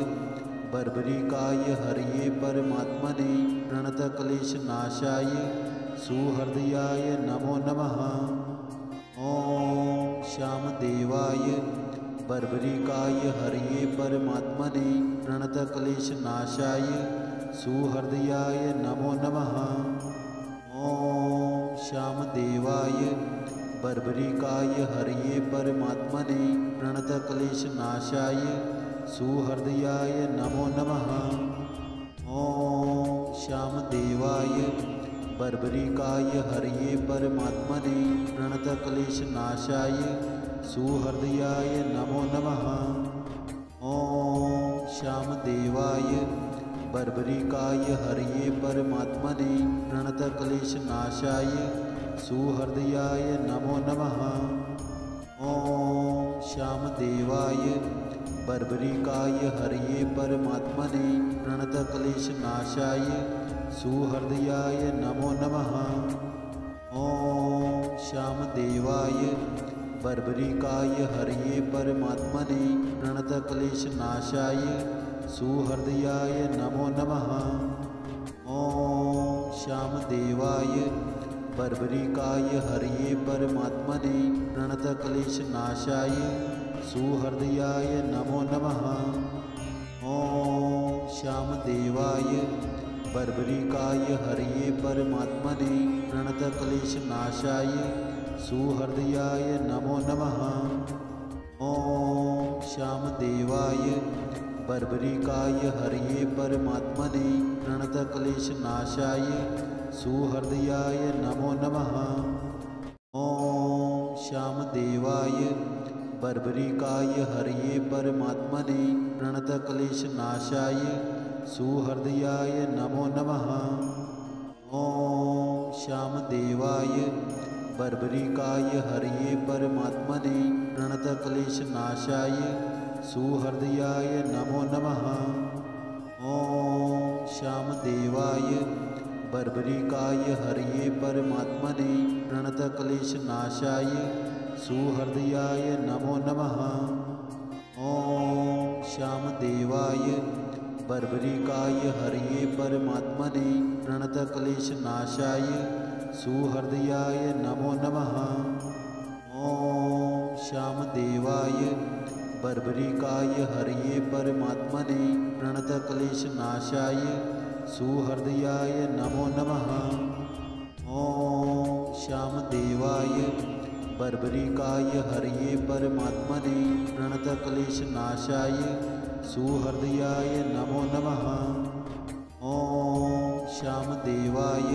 [SPEAKER 2] बर्बरिकाय हरये परमात्मने प्रणतक्लेशनाशाय सुहृदयाय नमो नमः। ॐ श्यामदेवाय बर्बरिकाय हरये परमात्मने प्रणतक्लेशनाशाय सुहृदयाय नमो नमः। ॐ श्यामदेवाय बर्बरिकाय हरये परमात्मने प्रणतक्लेशनाशाय सुहृदयाय नमो नमः। ॐ श्यामदेवाय बर्बरिकाय हरये परमात्मने प्रणतक्लेशनाशाय सुहृदयाय नमो नमः। ॐ श्यामदेवाय बर्बरिकाय हरये परमात्मने प्रणतक्लेशनाशाय सुहृदयाय नमो नमः। ॐ श्यामदेवाय बर्बरिकाय हरये परमात्मने प्रणतक्लेशनाशाय सुहृदयाय नमो नमः। ॐ श्यामदेवाय बर्बरिकाय हरये परमात्मने प्रणतक्लेशनाशाय सुहृदयाय नमो नमः। ॐ श्यामदेवाय बर्बरिकाय हरये परमात्मने प्रणतक्लेशनाशाय सुहृदयाय नमो नमः। ॐ श्यामदेवाय बर्बरिकाय हरये परमात्मने प्रणतक्लेशनाशाय सुहृदयाय नमो नमः। ॐ श्यामदेवाय बर्बरिकाय हरये परमात्मने प्रणतक्लेशनाशाय सुहृदयाय नमो नमः। ॐ श्यामदेवाय बर्बरिकाय हरये परमात्मने प्रणतक्लेशनाशाय सुहृदयाय नमो नमः। ॐ श्यामदेवाय बर्बरिकाय हरये परमात्मने प्रणतक्लेशनाशाय सुहृदयाय नमो नमः। ॐ श्यामदेवाय बर्बरिकाय हरये परमात्मने प्रणतक्लेशनाशाय सुहृदयाय नमो नमः। ॐ श्यामदेवाय बर्बरिकाय हरये परमात्मने प्रणतक्लेशनाशाय सुहृदयाय नमो नमः। ॐ श्यामदेवाय बर्बरिकाय हरये परमात्मने प्रणतक्लेशनाशाय सुहृदयाय नमो नमः। ॐ श्यामदेवाय बर्बरिकाय हरये परमात्मने प्रणतक्लेशनाशाय सुहृदयाय नमो नमः। ॐ श्यामदेवाय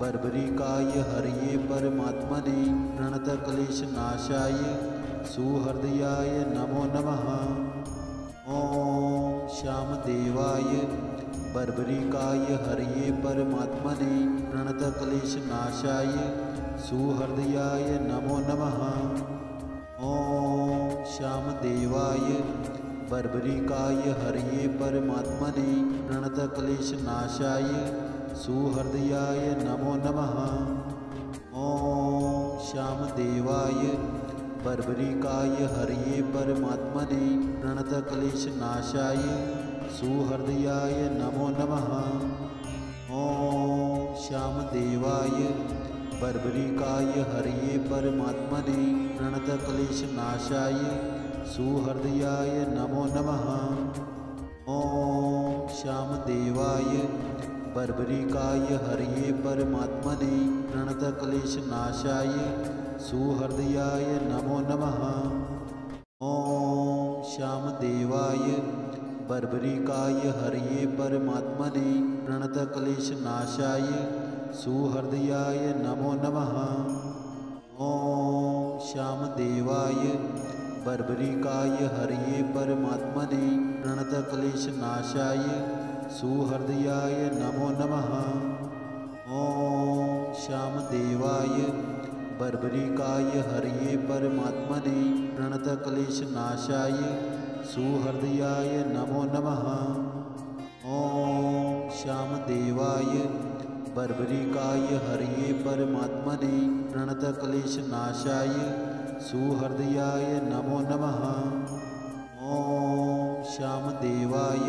[SPEAKER 2] बर्बरिकाय हरये परमात्मने प्रणतक्लेशनाशाय सुहृदयाय नमो नमः। ॐ श्यामदेवाय बर्बरिकाय हरये परमात्मने प्रणतक्लेशनाशाय सुहृदयाय नमो नमः। ॐ श्यामदेवाय बर्बरिकाय हरये परमात्मने प्रणतक्लेशनाशाय सुहृदयाय नमो नमः। ॐ श्यामदेवाय बर्बरिकाय हरये परमात्मने प्रणतक्लेशनाशाय सुहृदयाय नमो नमः। ॐ श्यामदेवाय बर्बरिकाय हरये परमात्मने प्रणतक्लेशनाशाय सुहृदयाय नमो नमः। ॐ श्यामदेवाय बर्बरिकाय हरये परमात्मने प्रणतक्लेशनाशाय सुहृदयाय नमो नमः। ॐ श्यामदेवाय बर्बरिकाय हरये परमात्मने प्रणतक्लेशनाशाय सुहृदयाय नमो नमः। ॐ श्यामदेवाय बर्बरिकाय हरये परमात्मने प्रणतक्लेशनाशाय सुहृदयाय नमो नमः। ॐ श्यामदेवाय बर्बरिकाय हरये परमात्मने प्रणतक्लेशनाशाय सुहृदयाय नमो नमः। ॐ श्यामदेवाय बर्बरिकाय हरये परमात्मने प्रणतक्लेशनाशाय सुहृदयाय नमो नमः। ॐ श्यामदेवाय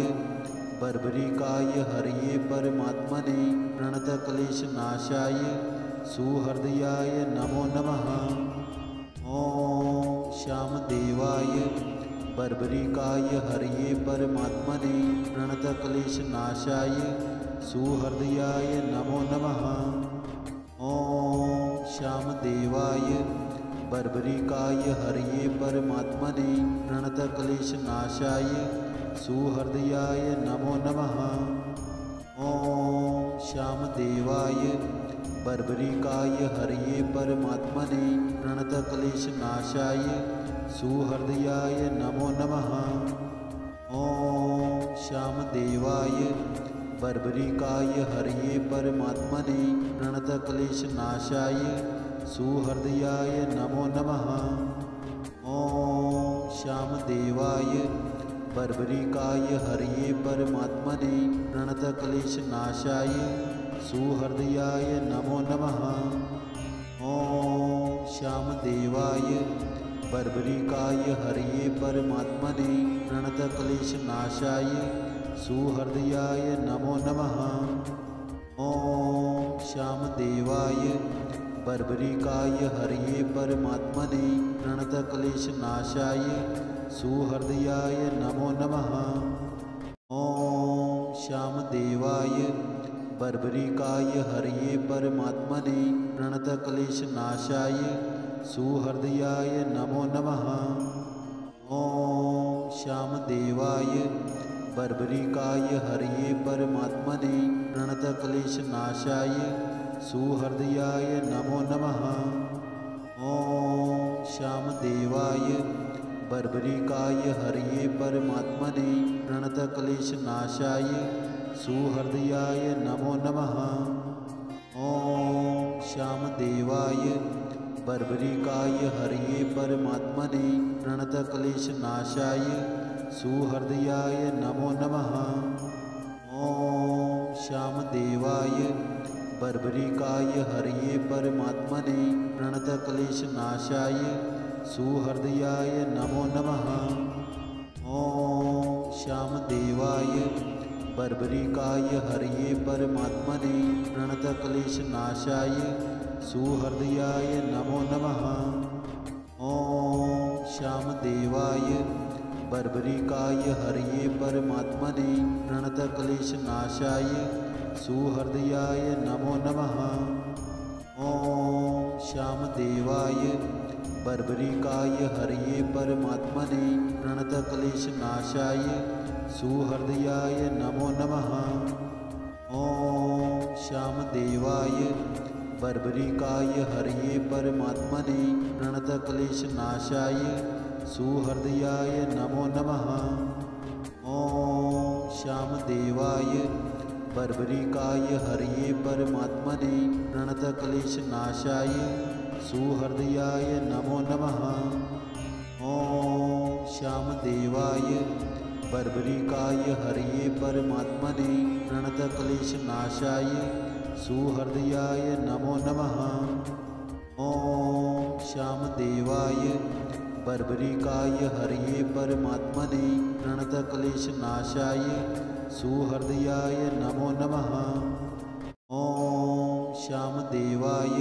[SPEAKER 2] बर्बरिकाय हरये परमात्मने प्रणतक्लेशनाशाय सुहृदयाय नमो नमः। ॐ श्यामदेवाय बर्बरिकाय हरये परमात्मने प्रणतक्लेशनाशाय सुहृदयाय नमो नमः। ॐ श्यामदेवाय बर्बरिकाय हरये परमात्मने प्रणतक्लेशनाशाय सुहृदयाय नमो नमः। ॐ श्यामदेवाय बर्बरिकाय हरये परमात्मने प्रणतक्लेशनाशाय सुहृदयाय नमो नमः। ॐ श्यामदेवाय बर्बरिकाय हरये परमात्मने प्रणतक्लेशनाशाय सुहृदयाय नमो नमः। ॐ श्यामदेवाय बर्बरिकाय हरये परमात्मने प्रणतक्लेशनाशाय सुहृदयाय नमो नमः। ॐ श्यामदेवाय बर्बरिकाय हरये परमात्मने प्रणतक्लेशनाशाय सुहृदयाय नमो नमः। ॐ श्यामदेवाय बर्बरिकाय हरये परमात्मने प्रणतक्लेशनाशाय सुहृदयाय नमो नमः। ॐ श्यामदेवाय बर्बरिकाय हरये परमात्मने प्रणतक्लेशनाशाय सुहृदयाय नमो नमः। ॐ श्यामदेवाय बर्बरिकाय हरये परमात्मने प्रणतक्लेशनाशाय सुहृदयाय नमो नमः। ॐ श्यामदेवाय बर्बरिकाय हरये परमात्मने प्रणतक्लेशनाशाय सुहृदयाय नमो नमः। ॐ श्यामदेवाय बर्बरिकाय हरये परमात्मने प्रणतक्लेशनाशाय सुहृदयाय नमो नमः। ॐ श्यामदेवाय बर्बरिकाय हरये परमात्मने प्रणतक्लेशनाशाय सुहृदयाय नमो नमः। ॐ श्यामदेवाय बर्बरिकाय हरये परमात्मने प्रणतक्लेशनाशाय सुहृदयाय नमो नमः। ॐ श्यामदेवाय बर्बरिकाय हरये परमात्मने प्रणतक्लेशनाशाय सुहृदयाय नमो नमः। ॐ श्यामदेवाय बर्बरिकाय हरये परमात्मने प्रणतक्लेशनाशाय सुहृदयाय नमो नमः। ॐ श्यामदेवाय बर्बरिकाय हरये परमात्मने प्रणतक्लेशनाशाय सुहृदयाय नमो नमः। ॐ श्यामदेवाय बर्बरिकाय हरये परमात्मने प्रणतक्लेशनाशाय सुहृदयाय नमो नमः। ॐ श्यामदेवाय बर्बरिकाय हरये परमात्मने प्रणतक्लेशनाशाय सुहृदयाय नमो नमः। ॐ श्यामदेवाय बर्बरिकाय हरये परमात्मने प्रणतक्लेशनाशाय सुहृदयाय नमो नमः। ॐ श्यामदेवाय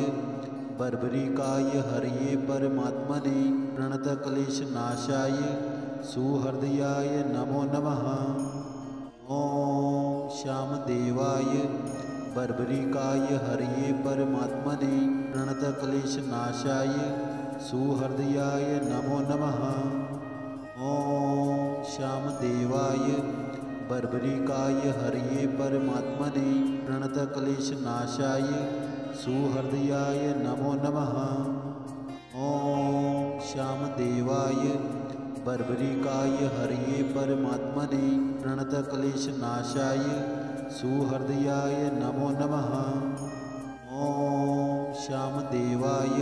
[SPEAKER 2] बर्बरिकाय हरये परमात्मने प्रणतक्लेशनाशाय सुहृदयाय नमो नमः। ॐ श्यामदेवाय बर्बरिकाय हरये परमात्मने प्रणतक्लेशनाशाय सुहृदयाय नमो नमः। ॐ श्यामदेवाय बर्बरिकाय हरये परमात्मने प्रणतक्लेशनाशाय सुहृदयाय नमो नमः। ॐ श्यामदेवाय बर्बरिकाय हरये परमात्मने प्रणतक्लेशनाशाय सुहृदयाय नमो नमः। ॐ श्यामदेवाय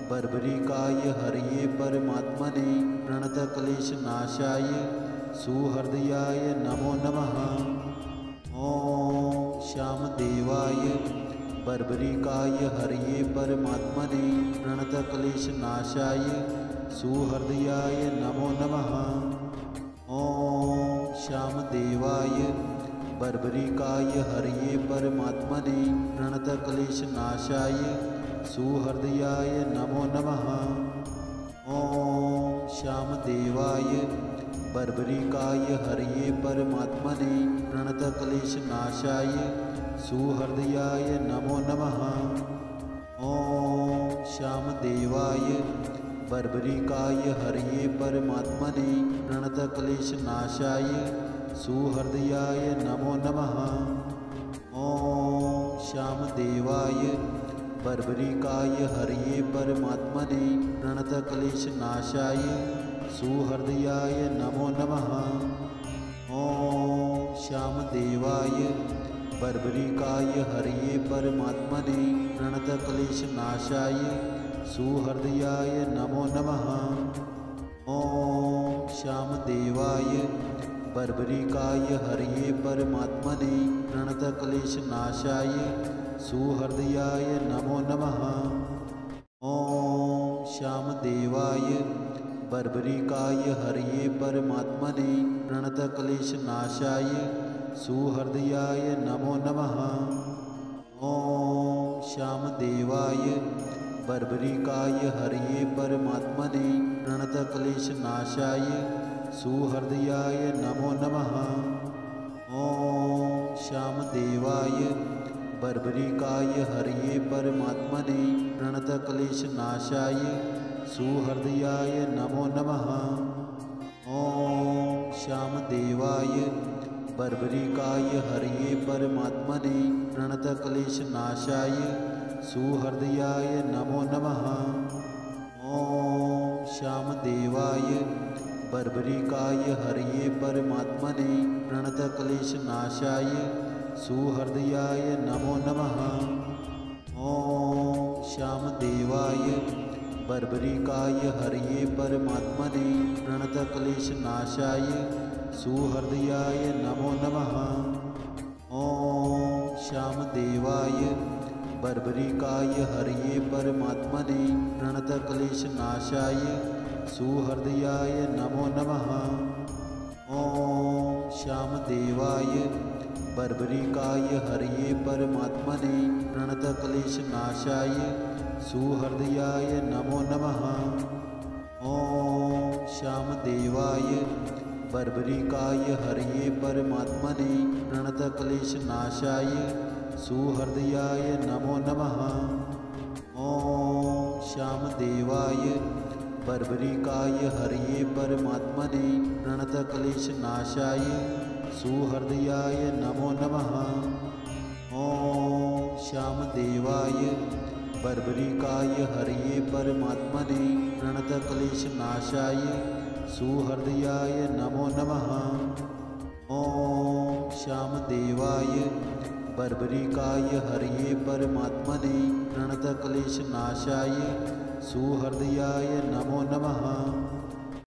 [SPEAKER 2] बर्बरिकाय हरये परमात्मने प्रणतक्लेशनाशाय सुहृदयाय नमो नमः। ॐ श्यामदेवाय बर्बरिकाय हरये परमात्मने प्रणतक्लेशनाशाय सुहृदयाय नमो नमः। ॐ श्यामदेवाय बर्बरिकाय हरये परमात्मने प्रणतक्लेशनाशाय सुहृदयाय नमो नमः। ॐ श्यामदेवाय बर्बरिकाय हरये परमात्मने प्रणतक्लेशनाशाय सुहृदयाय नमो नमः। ॐ श्यामदेवाय बर्बरिकाय हरये परमात्मने प्रणतक्लेशनाशाय सुहृदयाय नमो नमः। ॐ श्यामदेवाय बर्बरिकाय हरये परमात्मने प्रणतक्लेशनाशाय सुहृदयाय नमो नमः। ॐ श्यामदेवाय बर्बरिकाय हरये परमात्मने प्रणतक्लेशनाशाय सुहृदयाय नमो नमः। ॐ श्यामदेवाय बर्बरिकाय हरये परमात्मने प्रणतक्लेशनाशाय सुहृदयाय नमो नमः। ॐ श्यामदेवाय बर्बरिकाय हरये परमात्मने प्रणतक्लेशनाशाय सुहृदयाय नमो नमः। ॐ श्यामदेवाय बर्बरिकाय हरये परमात्मने प्रणतक्लेशनाशाय सुहृदयाय नमो नमः। ॐ श्यामदेवाय बर्बरिकाय हरये परमात्मने प्रणतक्लेशनाशाय सुहृदयाय नमो नमः। ॐ श्यामदेवाय बर्बरिकाय हरये परमात्मने प्रणतक्लेशनाशाय सुहृदयाय नमो नमः। ॐ श्यामदेवाय बर्बरिकाय हरये परमात्मने प्रणतक्लेशनाशाय सुहृदयाय नमो नमः। ॐ श्यामदेवाय बर्बरिकाय हरये परमात्मने प्रणतक्लेशनाशाय सुहृदयाय नमो नमः। ॐ श्यामदेवाय बर्बरिकाय हरये परमात्मने प्रणतक्लेशनाशाय सुहृदयाय नमो नमः। ॐ श्यामदेवाय बर्बरिकाय हरये परमात्मने प्रणतक्लेशनाशाय सुहृदयाय नमो नमः। ॐ श्यामदेवाय बर्बरिकाय हरये परमात्मने प्रणतक्लेशनाशाय सुहृदयाय नमो नमः। ॐ श्यामदेवाय बर्बरिकाय हरये परमात्मने प्रणतक्लेशनाशाय सुहृदयाय नमो नमः। ॐ श्यामदेवाय बर्बरिकाय हरये परमात्मने प्रणतक्लेशनाशाय सुहृदयाय नमो नमः। ॐ श्यामदेवाय बर्बरिकाय हरये परमात्मने प्रणतक्लेशनाशाय सुहृदयाय नमो नमः।